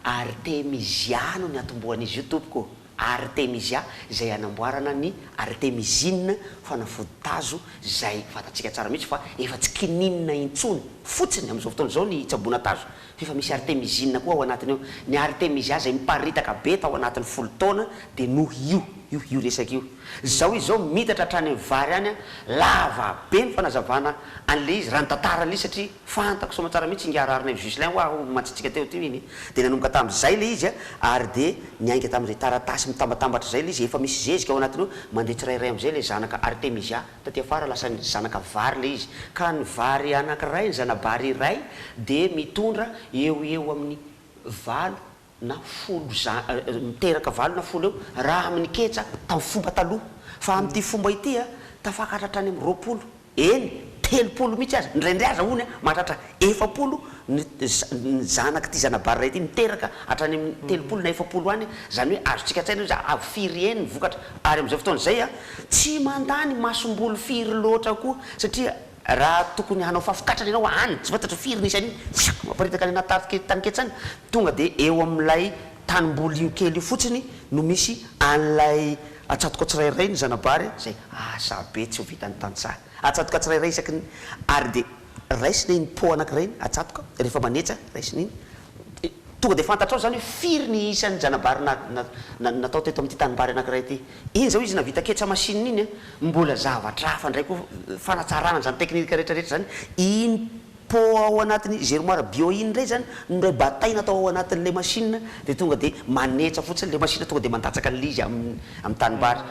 artemisia no ny atombohan'izy io tompoko artemisia zay anamboarana ny artemisine fanafody-tazo zay fatatsika tsara mihitsy fa efa tsy kininina intsony fotsiny amin'izao fotoana zao ny tsabona-tazo efa misy artemisine koa ao anatiny eo ny artemisia zay miparitaka be tao anatin'ny 10 taona dia no io resaka io zao izy zao mitatra hatrany amin'ny vary any lava be ny fanazavana an'le izy raha ny tantara le izy satria fantako soma tsara mihitsy ingara Harinaivo Juslin ho matsitsika teo teo iny dia nanomboka tamin'izay le izy ary dia niainga tamin'izay taratasy mitambatambatra zay le izy efa misy zezika ao anatiny eo mandeha tsirairay amin'izay le zanaka artemisia taty afara lasa ny zanaka vary le izy ka ny vary anankiray ny zanabary iray dia mitondra eo amin'ny valo na folo miteraka valo na folo eo raha amin'ny ketsa tamin'ny fomba taloha fa amin'ity fomba ity tafakatra hatrany amin'ny 20 eny 30 mihitsy azy ndraindray aza hony mahatratra 40 ny zanaka ty zanabary ray ty miteraka hatrany amin'ny 30 na 40 any zany hoe azontsika tsaina za avy firy eny vokatra ary amin'izao fotoana zay tsy mandany masom-bolo firy loatra koa satria raha tokony hanao fafikatrany ianao any tsy fantatro firy nisany mamparitaka ny anaty tanyketsany tonga dia eo amin'ilay tanimboly io kely io fotsiny no misy an'ilay atsatoka tsirairay ny zanabary zay asa be tsy ho vitany tantsaha atsatoka tsirairay isaky ary dia raisina iny po anankiray atsatoka rehefa manetsa raisina iny tonga dia fantatrao zany hoe firy ny isan'ny janabary natao teto amin'ity tanimbary anankiray ty iny zao izy navita ketsa machine iny mbola zavatra hafa ndray koa fanatsarana zany teknika rehetrarehetra zany iny po ao anatin'ny germoire bio iny ndray zany ndray bataille natao ao anatin'le machine dia tonga dia manetsa fotsiny le machine tonga dia mandatsaka an'le izy amin'ny tanimbary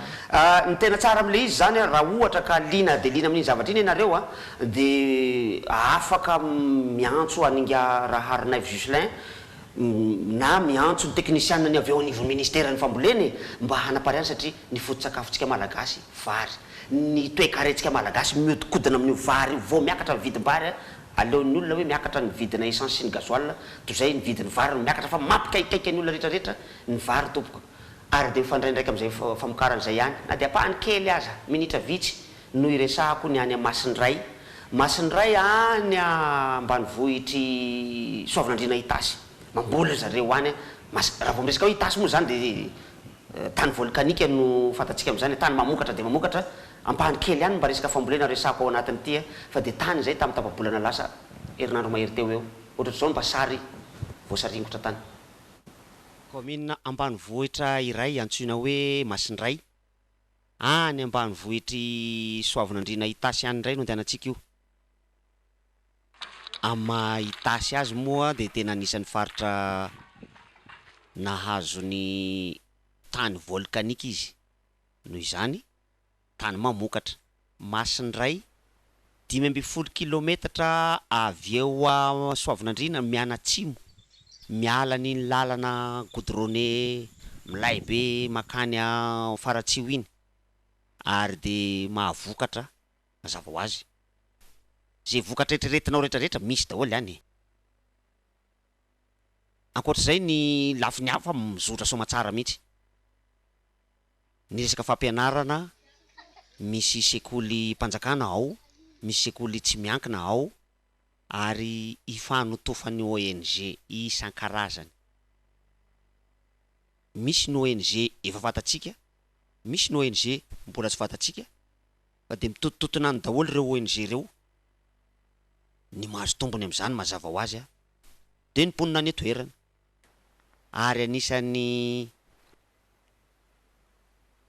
ny tena tsara amin'le izy zany raha ohatra ka lina dia lina amin'iny zavatra iny ianareo dia afaka miantso aninga raha Harinaivo Juslin na miantso ny teknisianna ny avy eo anivon'ny ministère ny famboleny mba hanapariany satria ny foto-tsakafontsika malagasy vary ny toe-karetsika malagasy miodikodina amin'io vary vao miakatra vidim-bary aleon'ny olona hoe miakatra ny vidina essence sy ny gasoil toy zay ny vidin'ny vary miakatra fa mampikaikaiky ny olona rehetrarehetra ny vary tompoko ary de mifandray ndraiky am'izay famokaran'izay ihany na de apahany kely aza minitra vitsy no iresahako ny any Masindray any ambanivohitry Soavinandriana Itasy mamboly zareo any raha vao miresaka hoe Itasy moa zany de tany volcanika no fantatsika am'izany tany mamokatra de mamokatra ampahany kely ihany mba resaka fambolena resahako ao anatiny ity fa de tany zay tamin'ny tapabolana lasa herinandro mahery teo eo ohatr'izao mba sary voasaringotra tany commune ambanivohitra iray antsoina hoe Masindray any ambanivohitry Soavinandriana Itasy any indray no andehanantsika io ama Itasy azy moa de tena anisan'ny faritra nahazo ny tany volcanika izy noho izany tany mamokatra Masindray 5 kilometatra avy eo a Soavinandriana mianatsimo miala ny lalana goudronné milay be makany a faratsio iny ary de mahavokatra mazava ho azy zay vokatra rehetrarehetinao rehetrarehetra misy daholo any ankoatr'izay ny lafiny hafa mizotra somatsara mihitsy ny resaka fampianarana misy sekoly mpanjakana ao misy sekoly tsy miankina ao ary ifanotofany ONG isan-karazany misy ny ONG efa fantatsika misy ny ONG mbola tsy fantatsika fa de mitotototina any daholo ireo ONG reo ny mahazo tombony am'izany mazava ho azy de ny mponina ny toerana ary anisan'ny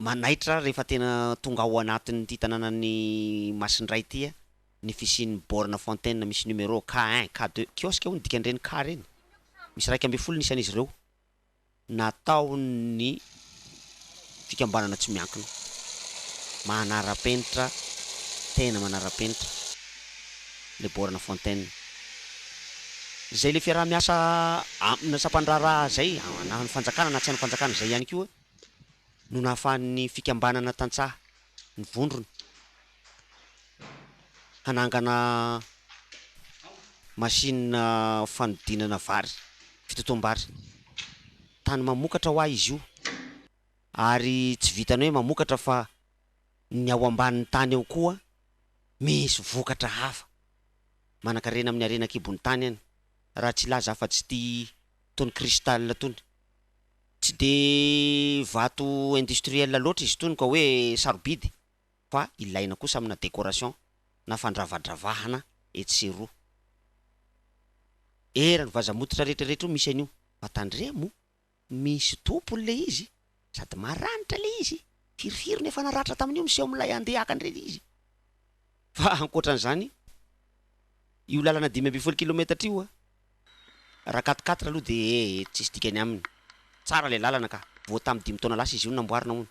manaitra rehefa tena tonga ao anatin'ny ty tanànany Masindray ty ny fisian'ny borne fontaine misy numéro K1 K2 kiosque io ny dikan'ireny K reny misy 12 nisan'izy ireo natao ny fikambanana tsy miankina manara-penitra tena manara-penitra le borne fontaine zay le fiaraha-miasa amina sampandraraha zay na ny fanjakana na tsy ny fanjakana zay ihany koa no nahafahan'ny fikambanana tantsaha ny vondrony hanangana machine fanodinana vary fitotoam-bary tany mamokatra ho izy io ary tsy vitany hoe mamokatra fa ny ao ambanin'ny tany eo koa misy vokatra hafa manakarena amin'ny arenakibon'ny tany any raha tsy laza afa-tsy ty tony cristal tony tsy de vato industriel loatra izy tony ka hoe sarobidy fa ilaina kosa amina décoration na fandravadravahana etseroa erany vazamototra rehetrarehetra misy an'io fa tandremo misy tompony le izy sady maranitra le izy firifiry nefa naratra tamin'io miseho am'lay andehakan'ireny izy fa ankoatran'izany io lalana 5 kilometatra io raha 4x4 aloha de tsisy dikany aminy tsara le lalana ka vao tamin'ny 5 taona lasa izy io namboarina hono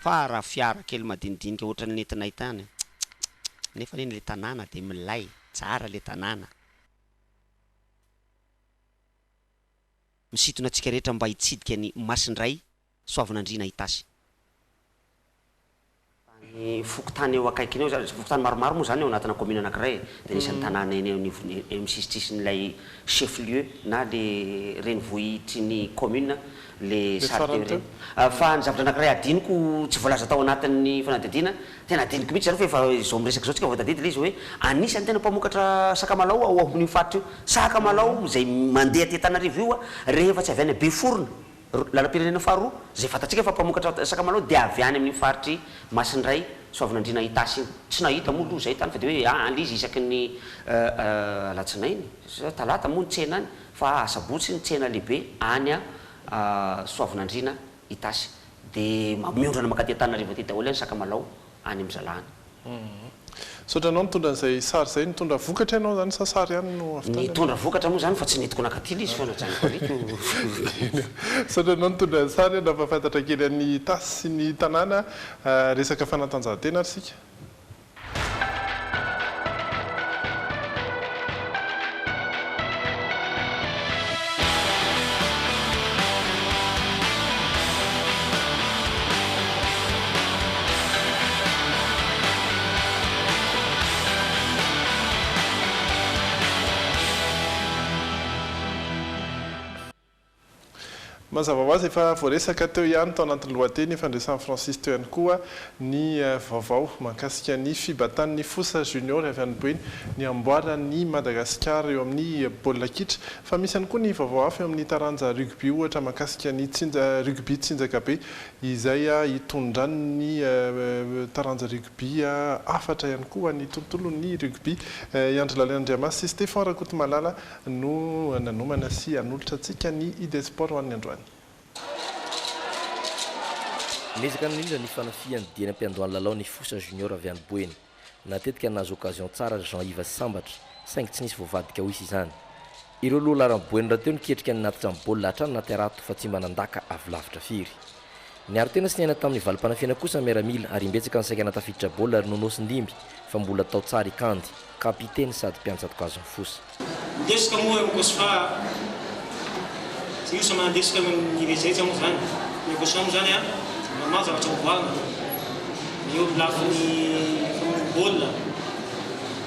fa raha fiara kely madinidinika ohatra ny nentinay tany nefa neny le tanàna de milay tsara le tanàna misitona antsika rehetra mba hitsidika ny Masindray Soavinandriana Itasy fokotany eo akaikiny eo zany fokotany maromaro moa zany eo anatina commune anankiray de nisan'ny tanàna eny eo misisitrisyn'ilay chef lieu na le renivohitry ny commune le sary teo reny fa ny zavatra anankiray adiniko tsy voalaza tao anatin'ny fanadidina tena adiniko mihitsy zany fa efa zao miresaka zao tsika voatadidy le izy hoe anisany tena mpamokatra sakamalaho ao amin'io faritra io sakamalaho zay mandeha ty Antananarivo io rehefa tsy avy any Beforona lalam-pirenena faharoa zay fantatsika fa mpamokatra sakamalaho de avy any amin'ny faritry Masindray Soavinandriana Itasy iny tsy nahita moa loha zay tany fa de hoe an'le izy isaky ny alatsinainy talata moa ny tsena any fa asabotsy ny tsena lehibe any a Soavinandriana Itasy de miondrona makaty Antananarivo aty daholo any sakamalaho any am'zalahany sotranao mitondra an'izay sary zay nitondra vokatra ianao zany sa sary ihany no nitondra vokatra moa zany fa tsy netiko nakatily izy fa najaniko arito sotranao nitondra sary na fafantatra kely an'ny tasy sy ny tanàna resaka fanatanjahantena ary sika mazava ho azy efa voaresaka teo ihany tao anatin'ny lohateny efa andresan'ny Francis teo ihany koa ny vaovao mahakasika ny fibatan'ny fosa junior avy any Boeny ny amboarany Madagasikara eo amin'ny baolina kitra fa misy ihany koa ny vaovao hafa eo amin'ny taranja rugby ohatra mahakasika ny rugby Tsinjakabe izay hitondrany taranja rugby afatra ihany koa ny tontolo ny rugby Andry Laliandriamasy sy Stéphane Rakotomalala no nanomana sy hanolotra antsika ny idesport ho an'ny androany. Nezaka indrindra ny fanafiany dia nampiandohan'ny lalao ny fosa junior avy any Boeny. Natetika nahazo occasion tsara Jean-Yves Sambatra saingy tsy nisy voavadika ho izy izany. Ireo loha laran'ny Boeny raha teo niketrika ny natitra amin'ny baolina hatrany naterato fa tsy manandaka avy lavitra firy. Niaro tena sy niaina tamin'ny valim-panafiana kosa miaramila ary imbetsaka ny saika natafiditra baolina ary nonosindimby fa mbola tao tsara ikandy kapiteny sady mpiantsatoka azy ny fosa. Ndesika moa Kosfa tsy io sama ndesika nirezetra moa zany ny Kosfa moa zany normal zavatra ovoagna eo lafin'ny baolina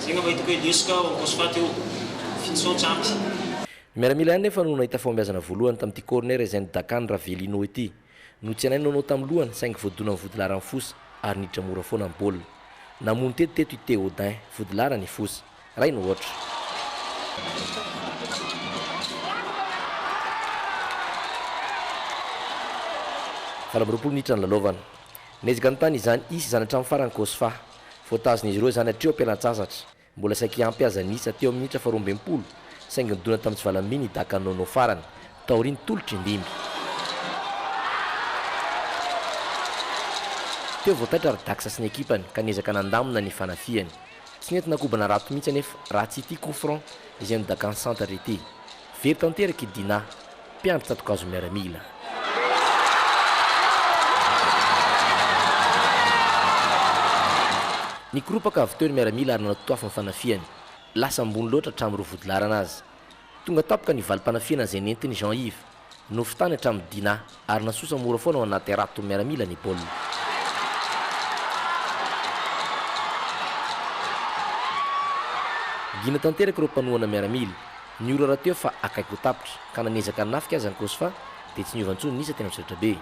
zay nga mahitako hoe ndesika Kosfa teo finition tsampy. Miaramila ihany nefa no nahita fombiazana voalohany tamin'ity corner izay ny Dakany Ravelino ity no tsy anay nonao tamin'ny lohany saingy voadona ny vodilaran'ny fosa ary niditra mora foana ny baolina. Namony teto i Théodin vodilara ny fosa ray no ohatra. Faramropolo minitra ny lalaovana. Nezaka ny tany izany isy izany hatramin'ny farany Kosfa. Fotazon'izy ireo izany hatreo ampialan-tsasatra. Mbola saika ampiaza nisa teo amin'ny minitra faharoa ambin'ny folo saingy nidona tamin'ny tsy valaminy Dakany nono farany taoriny tolotry indimy. Teo voataitra ary daksa sy ny ekipany ka niezaka nandamina ny fanafiany. Tsy nentina kobana rato mihitsy anefa raha tsy ity coup franc izay ny Dakany centre ity. Very tanteraka i Dina mpiandry tsatokazo miaramila. Ny koropaka avy teo ny miaramila ary nanatoafy ny fanafiany. Lasa ambony loatra hatramin'ny roa vodilarana azy. Tonga tapoka ny valim-panafiana izay nentiny Jean-Yves nofitany hatramin'ny Dina ary nasosa mora foana ao anaty rato miaramila ny baolina. Gina tanteraka ireo mpanohana miaramila ny ora raha teo fa akaiky ho tapitra ka nanezaka nafika azy ny Kosfa dia tsy niovantsony nisa tena misaotra be.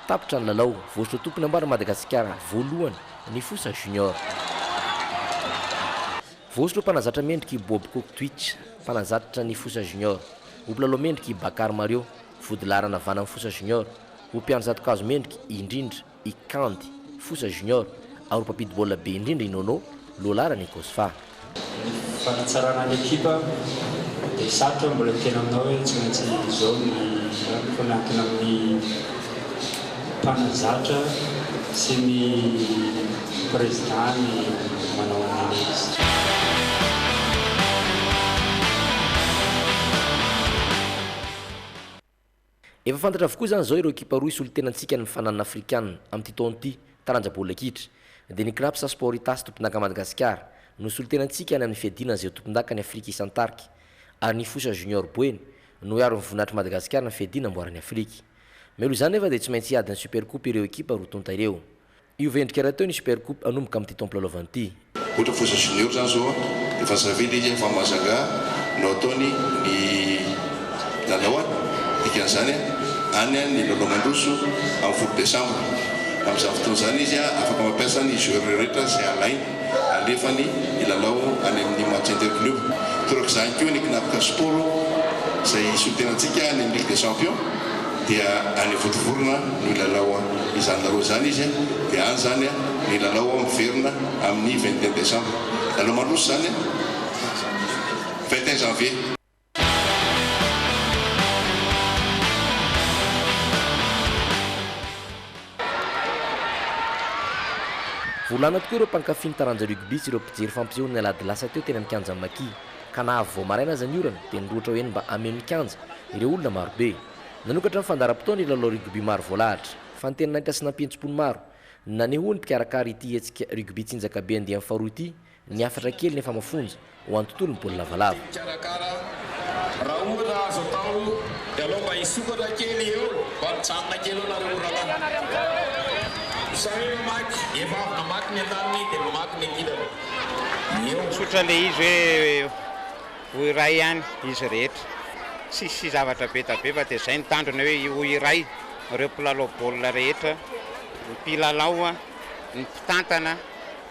Tapitra ny lalao voasitro tompony ambara Madagasikara voalohany ny fosa junior. Voasitro mpanazatra mendrika i Bob Cook-Twitch mpanazatra ny fosa junior. Ho mpilalao mendrika i Bakar Mario vodilarana vana amin'ny fosa junior. Ho mpiandry zatokazo mendrika indrindra i Kandy fosa junior ary mpampidi baolina be indrindra i Nono lolara ny Kosfa. Fanatsarana l'équipe dia sarotra mbola tena aminao hoe tsy maintsy izao ny fanankina amin'ny mpanazatra sy ny président ny manao analyse. Efa fantatra avokoa zany zao ireo ekipa roa isolo-tenantsika ny fananana afrikana amin'ity taona ity taranja baolina kitra dia ny Knapsa Sportitas tompon-daka Madagasikara no isolo-tenantsika any amin'ny fiadinana izay tompon-daka ny Afrika isan-tarika ary ny fosa junior Boeny no hiaro ny voninahitry Madagasikara ny fiadinana amboarany Afrika. Melo izany nefa dia tsy maintsy hiady ny Supercoupe ireo ekipa roa tonta ireo. Io vendrika raha teo ny Supercoupe anomboka amin'ity taom-pilalaovana ity. Ohatra fosa junior zany zao efa zavely izy efa mazanga no ataony ny lalaoany dikan'izany any ny lalao mandroso amin'ny folo desambra. Amin'izany fotoana izany izy afaka mampiasa ny joueur rehetra izay alainy alefany ilalao any amin'ny match interclub. Toraka izany koa ny Knapka Sport izay isolo-tenantsika any amin'ny Ligue des Champions dia any votovorona no ilalao izany lalao izany izy dia any zany ny lalao miverina amin'ny 21 décembre. Lalao mandroso zany 21 janvier. Volana tokoa ireo mpankafy ny taranja rugby sy ireo mpijery fampisehoana ny alady lasa teo teny amin'ny kianja Maki ka nahavy vao maraina aza ny orana dia niroatra hoe mba ameno kianja ireo olona maro be. Nanokatra ny fandaram-potoana ilalao rugby maro voalahatra fa ny tena nahita sy nampihentsopony maro nanehoany mpikarakara ity hetsika rugby Tsinjakabe andeha amin'ny faharoa ity ny afatra kely nefa mafonja ho an'ny tontolo ny baolina lavalava. Raha ohatra azo atao dia aloha mba hisokatra kely eo mba mitsanona kely eo nareo orana. Sabe mamaky efa avy namaky ny an-taniny dia mamaky ny ankilany. Misotra le izy hoe ray ihany izy rehetra tsisy zavatra betabe fa dia izay nitandrona hoe ho iray ireo mpilalao baolina rehetra ny mpilalao a ny mpitantana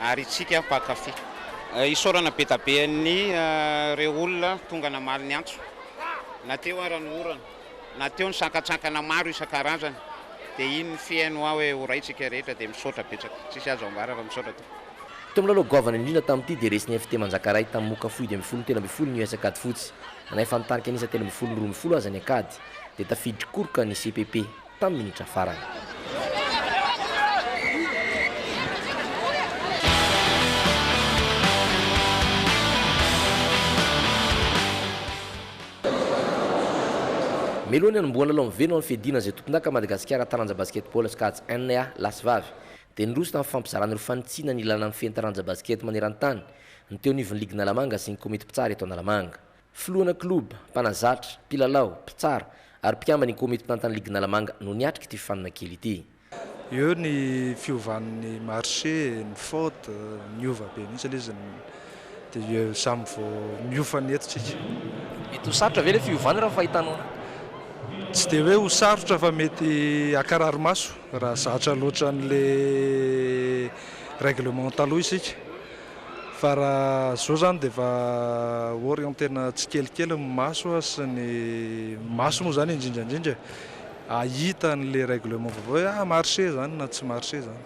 ary itsika mpankafy isaorana betabe ny reo olona tonga namaly ny antso na teo aranoorana na teo ny sankatsakana maro isan-karazany dia iny ny fiaino ao hoe horaitsika rehetra dia misaotra betsaka tsisy azo ambara raha misaotra to to milalao govana indrindra tamin'ity dia resiny FT Manjakaray tamin'ny moka fohy 10-telo ny US akady fotsy anay fanotarika anisa 13-20 aza ny akady dia tafiditry koroka ny CPP tamin'ny minitra farany melohany anomboana lalao miveno amin'ny fiadina izay tompondaka Madagasikara taranja basketball SCADS NA Lasvavy dia niroso tamin'ny fampizarana ireo fanitsina ny lalana amin'ny fian-taranja basket maneran-tany ny teo nivon'ny ligy Nalamanga sy ny komety mpitsara eto Nalamanga filohana kloba mpanazatra mpilalao mpitsara ary mpiambany komety mpitantana ligy Nalamanga no niatrika ity fifanina kely ity eo ny fiovan'ny marché ny faute miova be mihitsy ilay izy dia samy vao miofa ny etotsika mety ho sarotra ve le fiovana raha fahitanao tsy dia hoe ho sarotra fa mety akarary maso raha zatra loatra n'le règlement taloha isika fa raha zao zany dia efa orientena tsy kelikely ny maso sy ny maso moa zany indrindrandrindra ahita n'le règlement vaovao hoe marché zany na tsy marché zany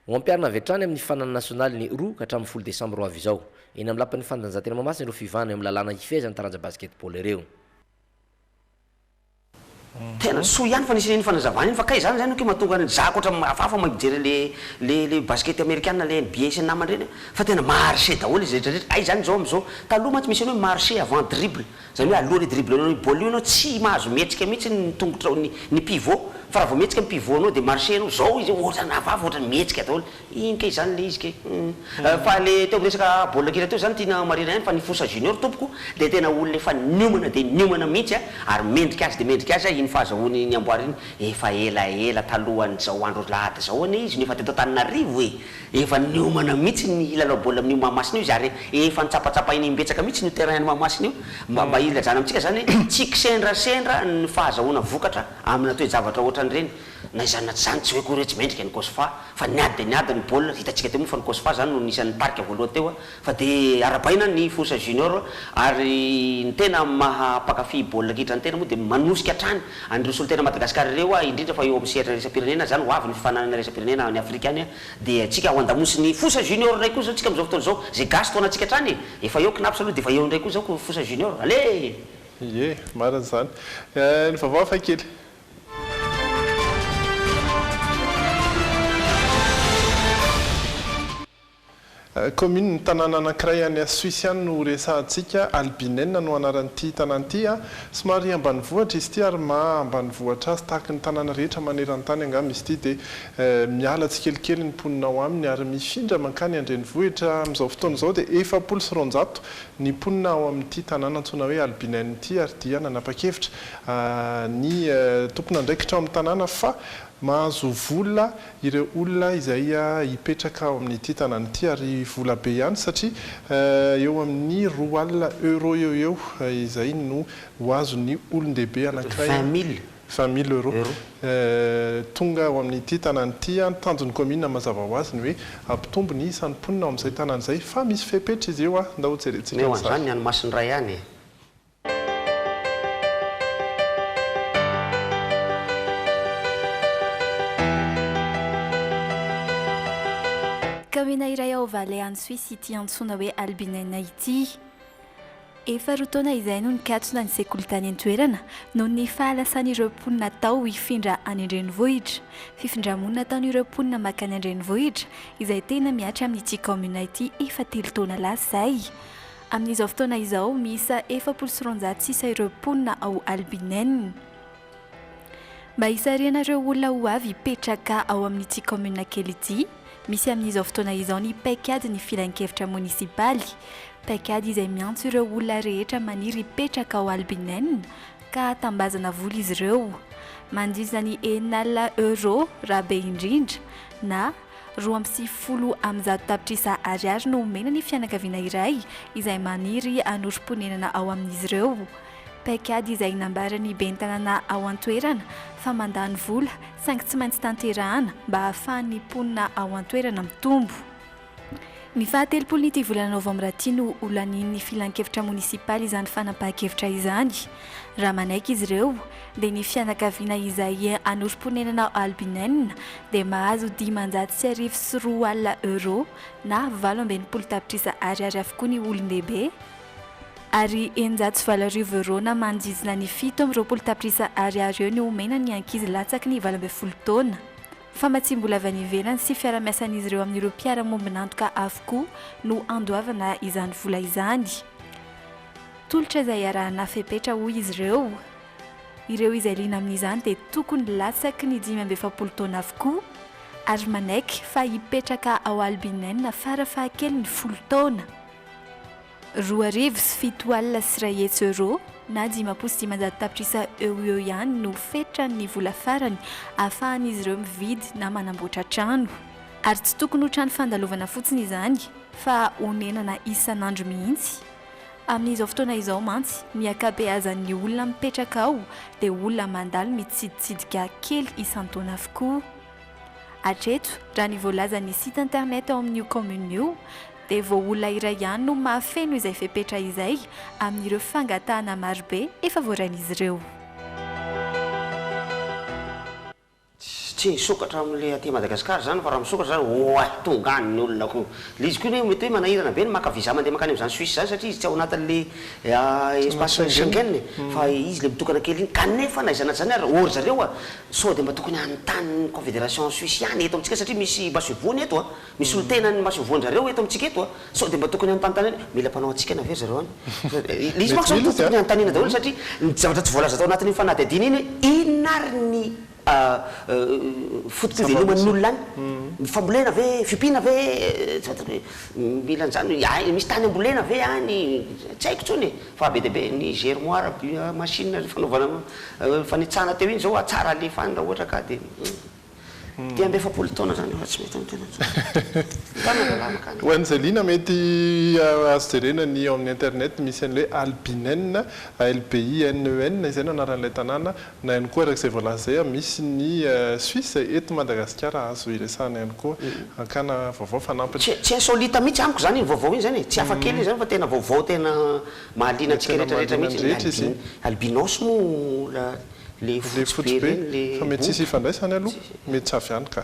ho ampiarina avy hatrany amin'ny fanana nasionaly ny roa ka hatramin'ny 10 Desambra ho avy izao eny amin'ny lapan'ny fandanjantena Mahamasina ireo fivana eo amin'ny lalàna ifezany taranja basketball ireo tena soa ihany fa nisy fanazavana iny fa kay zany zany ke mahatonga ny zako oatra afafa mijery le basket américaine le NBA sy namany reny fa tena marché daholo izy rehetrarehetra ay zany zao am'izao taloha mantsy misy hoe marché avant dribble zany hoe alohan'ny dribble anao baolina anao tsy mahazo metsika mihitsy ny tongotra ny pivot fa raha vao metsika ny pivot anao dia marché anao zao izy ohatrany afafa ohatrany metsika daholo iny kay zany le izy ke fa le teo resaka baolina kitra teo zany tiana marina ihany fa ny fosa junior tompoko dia tena olona efa niomana dia niomana mihitsy ary mendrika azy dia mendrika azy iny fahazahoany ny amboary iny efa elaela talohan'izao andro lahady zao any izy nefa teto Antananarivo efa niomana mihitsy ny lalao baolina amin'io Mahamasina io izy ary efa nitsapatsapa iny imbetsaka mihitsy ny terrain Mahamasina io mba ilazana amintsika zany tsy kisendrasendra ny fahazahoana vokatra amina toe-javatra ohatran'ireny na izany na tsy zany tsy hoe koa tsy mendrika ny Kosfa fa niady dia niady ny baolina hitantsika teo moa fa ny Kosfa zany no nisan'ny parka voalohany teo fa dia arabaina ny Fosa Junior ary ny tena mahampakafy baolina kitra ny tena moa dia manosika hatrany andreo solo tena Madagasikara ireo indrindra fa eo amin'ny sehatra resa-pirenena zany ho avy ny fifananana resa-pirenena ny Afrika any dia tsika ho andamosy ny Fosa Junior ray koa zao tsika amin'izao fotoana zao zay gasy taona tsika hatrany efa eo knapsa aloha dia efa eo ndray koa zao ko Fosa Junior ale ie marina zany ny vaovao fa kely commune ny tanàna anankiray any Suisse no resahantsika Albinène no anaran'ity tanàn'ity somary ambanivohitra izy ity ary ambanivohitra azy tahaka ny tanàna rehetra maneran-tany angamba izy ity dia miala tsikelikely ny mponina ao aminy ary mifindra mankany andrenivohitra amin'izao fotoana izao dia 700 ny mponina ao amin'ity tanàna antsoina hoe Albinène ity ary dia nanapa-kevitra ny tompona andraikitra ao amin'ny tanàna fa mahazo vola ireo olona izay hipetraka ao amin'ity tanàna ity ary vola be ihany satria eo amin'ny 2,000 euro izay no ho azo ny olon-dehibe anankiray 20 000 euro tonga ao amin'ity tanàna ity tanjon'ny commune mazava ho azy ny hoe ampitombo ny isan'ny mponina ao amin'izay tanàna izay fa misy fepetra izy eo nda ho jerentsika zany ny anomasiny ray ihany Commune iray ao Valais any Suisse ity antsoina hoe Albinène ity. Efa roa taona izay no nikatona ny sekoly tany an-toerana noho ny fahalasan'ireo mponina tao hifindra any an-drenivohitra. Fifindramonina ataon'ireo mponina makany an-drenivohitra izay tena miatra amin'ity commune ity efa 3 taona lasay. Amin'izao fotoana izao miisa 706 ireo mponina ao Albinène. Mba hisarianareo olona ho avy hipetraka ao amin'ity commune kely ity, misy amin'izao fotoana izao ny paikady ny filan-kevitra munisipaly. Paikady izay miantso ireo olona rehetra maniry hipetraka ao Albinène ka hatambazana vola izy ireo. Mandritra ny 4,000 euro raha be indrindra na 250 am'zato tapitrisa ariary no omena ny fianakaviana iray izay maniry anorim-ponenana ao amin'izy ireo. paikady izay nambarany ben'ny tanàna ao an-toerana fa mandany vola saingy tsy maintsy tanterahana mba hahafahan'ny mponina ao an-toerana mitombo. Ny fahatelopolo n'ity volana novambra ity no olanin'ny filan-kevitra munisipaly izany fanapahan-kevitra izany. Raha manaiky izy ireo dia ny fianakaviana izay anorim-ponenana Albinenina dia mahazo 504 alina euro na 8 tapitrisa ariary avokoa ny olon-dehibe ary 920 euro na manodidina ny 720 tapitrisa ariary eo ny omena ny ankizy latsaky ny 12 taona. Fa tsy mbola avy any ivelany sy fiara-miasan'izy ireo amin'ireo mpiara-mombon'antoka avokoa no andoavana izany vola izany. Tolotra izay arahana fepetra hoy izy ireo izay liana amin'izany dia tokony latsaky ny 570 taona avokoa ary manaiky fa hipetraka ao Albinenina farafahakely ny 10 taona. 2,7 alina sy 1 hetsy euro na 5,900 tapitrisa eo ihany no fetran'ny vola farany ahafahan'izy ireo mividy na manamboatra trano. Ary tsy tokony ho trano fandalovana fotsiny izany fa honenana isan'andro mihitsy. Amin'izao fotoana izao mantsy ny ankabeazan'ny olona mipetraka ao dia olona mandalo mitsiditsidika kely isan-taona avokoa. Hatreto raha ny voalazan'ny site internet ao amin'io commune io dia vao olona iray ihany no mahafeno izay fepetra izay amin'ireo fangatahana marobe efa voarain'izy ireo. Tsy sokatra amin'ilay aty Madagasikara zany fa raha misokatra zany tongany ny olona koa. Izy koa ny mety hoe manahirana be ny maka visa mandeha makany amin'izany Suisse zany satria izy tsy ao anatin'ilay espace Schengen fa izy le mitokana kely iny kanefa na izana zany ary ory zareo sao dia mba tokony anontany confédération Suisse ihany eto amintsika satria misy masovoany eto misy olo tena ny masovoany zareo eto amintsika eto sao dia mba tokony anontany mila mpanao atsikana ve zareo any. Izy mako zany tokony anontanina daholo satria ny zavatra tsy voalaza tao anatin'iny fanadihadiana iny inona ary ny fotom-piveloman'ny olona any fambolena ve fipina ve mila an'izany misy tany ambolena ve any tsy haiko tsony fa be dia be ny germoire machine fanaovana fanitsana teo iny zao atsara alefany raha ohatra ka dia dia ambe 70 taona zany tsy mety amtena ho an'izay liana mety azo jerena ny ao amin'ny internet misy an'ilay Albinenina LBINEN izay no anaran'ilay tanàna na ihany koa arak'izay voalaza zay misy ny Suisse eto Madagasikara azo iresahana ihany koa akana vaovao fanampiny tsy insolita mihitsy amiko zany iny vaovao iny zany tsy hafa kely zany fa tena vaovao tena mahaliana antsika rehetrarehetra mihitsy albinos moa le fotsy be fa mety tsisy ifandraisany aloha mety tsy avy any ka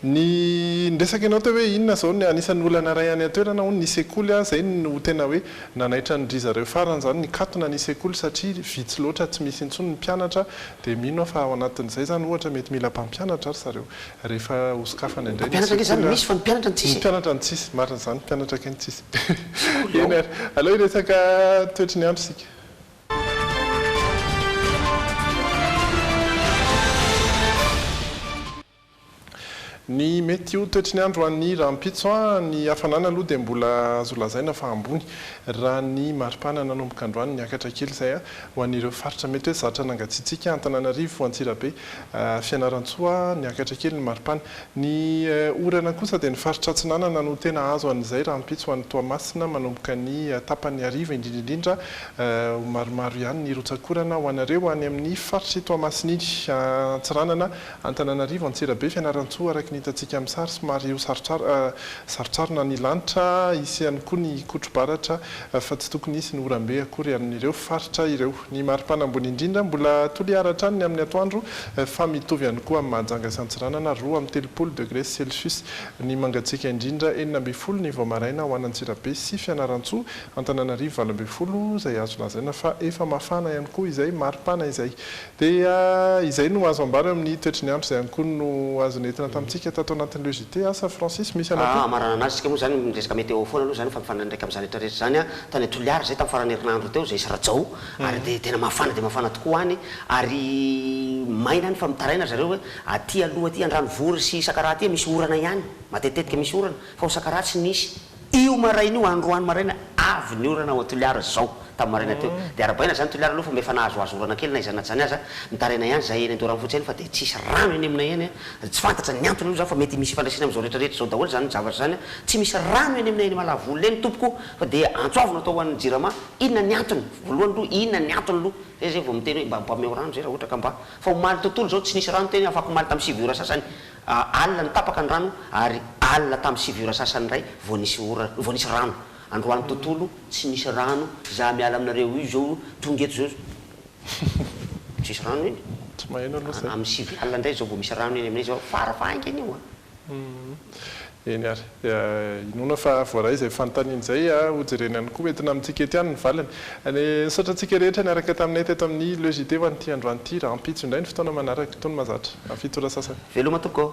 ny ndresaka ianao teo hoe inona zao ny anisan'ny olana ray any an-toerana ho ny sekoly zay no tena hoe nanaitra ny ry zareo farany zany ny katona ny sekoly satria vitsy loatra tsy misy intsony ny mpianatra dia mino fa ao anatin'izay zany ohatra mety mila mpampianatra ry zareo rehefa hosokafany indray mpianatra ny tsisy marina zany mpianatra keny tsisy eny ary aloha iresaka toetry ny andro sika. Ny mety ho toetry ny andro an'ny rahampitso ny hafanana aloha dia mbola azo lazaina fa ambony raha ny maripana nanomboka androany niakatra kely izay ho an'ireo faritra mety hoe zatra nangatsiatsika Antananarivo Antsirabe Fianarantsoa niakatra kely ny maripana ny orana kosa dia ny faritra Atsinanana no tena azo an'izay rahampitso ho an'ny Toamasina manomboka ny tapany ariva indrindraindrindra maromaro ihany ny rotsakorana ho anareo any amin'ny faritra Toamasina Antsiranana Antananarivo Antsirabe Fianarantsoa araka hitatsika amin'ny sary somary io sarotsarona ny lanitra isy ihany koa ny kotrobaratra fa tsy tokony isy ny orambe akory amin'ireo faritra ireo ny maripana ambony indrindra mbola toliaratra ny amin'ny atoandro fa mitovy ihany koa amin'ny Mahajanga sy Antsiranana 2 degré Celsius ny mangatsiaka indrindra 9 ny voamaraina ho an'Antsirabe sy Fianarantsoa Antananarivo 20 izay azo lazaina fa efa mafana ihany koa izay maripana izay dia izay no azo ambara amin'ny toetry ny andro izay ihany koa no azo nentina tamintsika tato anatin'ireo JT asa Francis misy anaty marana anazy sika moa zany miresaka météo foana aloha zany fa mifanandraika amin'izany rehetrarehetra zany tany Toliara zay tamin'ny farany herinandro teo zay Sarajao ary dia tena mafana tokoa any ary maina any fa mitaraina zareo hoe aty aloha aty Andranovory sy Sakaraha aty misy orana ihany matetetika misy orana fa ho Sakaraha tsy nisy io maraina io androany maraina avy avy ny orana ao toliara zao tamarina teo dia arabaina zany toliara aloha fa mba efa nahazoazorana kely na izana zany aza mitaraina ihany zay eny andorany fotsiny fa dia tsisy rano eny aminay eny tsy fantatra ny antony io zany fa mety misy fandraisina am'izao rehetrarehetra zao daholo zany zavatra zany tsy misy rano eny aminay eny malavolona eny tompoko fa dia antsoavina atao hoan'ny jirama inona ny antony voalohany aloha inona ny antony aloha zay zay vao miteny hoe mba mpameo rano zay raha ohatra ka mba fa omaly tontolo zao tsy nisy rano teny afaka omaly tamin'ny 6 ora sasany alina ny tapaka ny rano ary alina tamin'ny 6 ora sasany ray vao nisy rano androany tontolo tsy nisy rano za miala aminareo io zao tonga eto zao tsisy rano iny tsy maheno aloha amin'ny 6 alina indray zao vao misy rano eny aminay zao farafainga eny io eny ary inona fa voaray izay fanontaniany zay hojereny ihany koa entina amintsika ety ihany ny valiny any saotratsika rehetra niaraka taminay teto amin'ny logité ho an'ity androany ity raha ampitso indray ny fotoana manaraka tony mazatra amin'ny fitora sasany veloma tokoa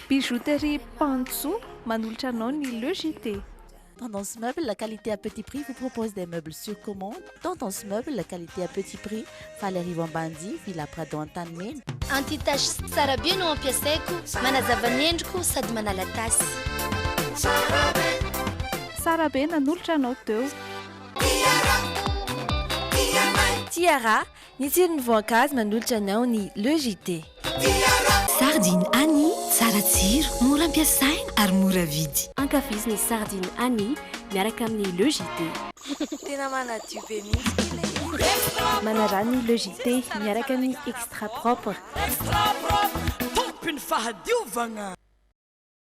Bijouterie Pantsou, manolotra anao ny Logité. Tendance Meuble, la qualité à petit prix, vous propose des meubles sur commande. Tendance Meuble, la qualité à petit prix, Valérie Vambandi, Villa Prado Antanimena. Anti-tache tsara be no ampiasaiko, manazava ny endriko sady manala tasy. Tsara be nanolotra anao teo. Tiara, ny tsirony voankazo manolotra anao ny Logité. Sardine Annie, tsara tsiro, mora ampiasaina ary mora vidy. Ankafiziny sardine Annie miaraka amin'ny Logité. Tena manadio be mihitsy. Manarany Logité miaraka amin'ny extra propre. Extra propre, tompiny fahadiovana.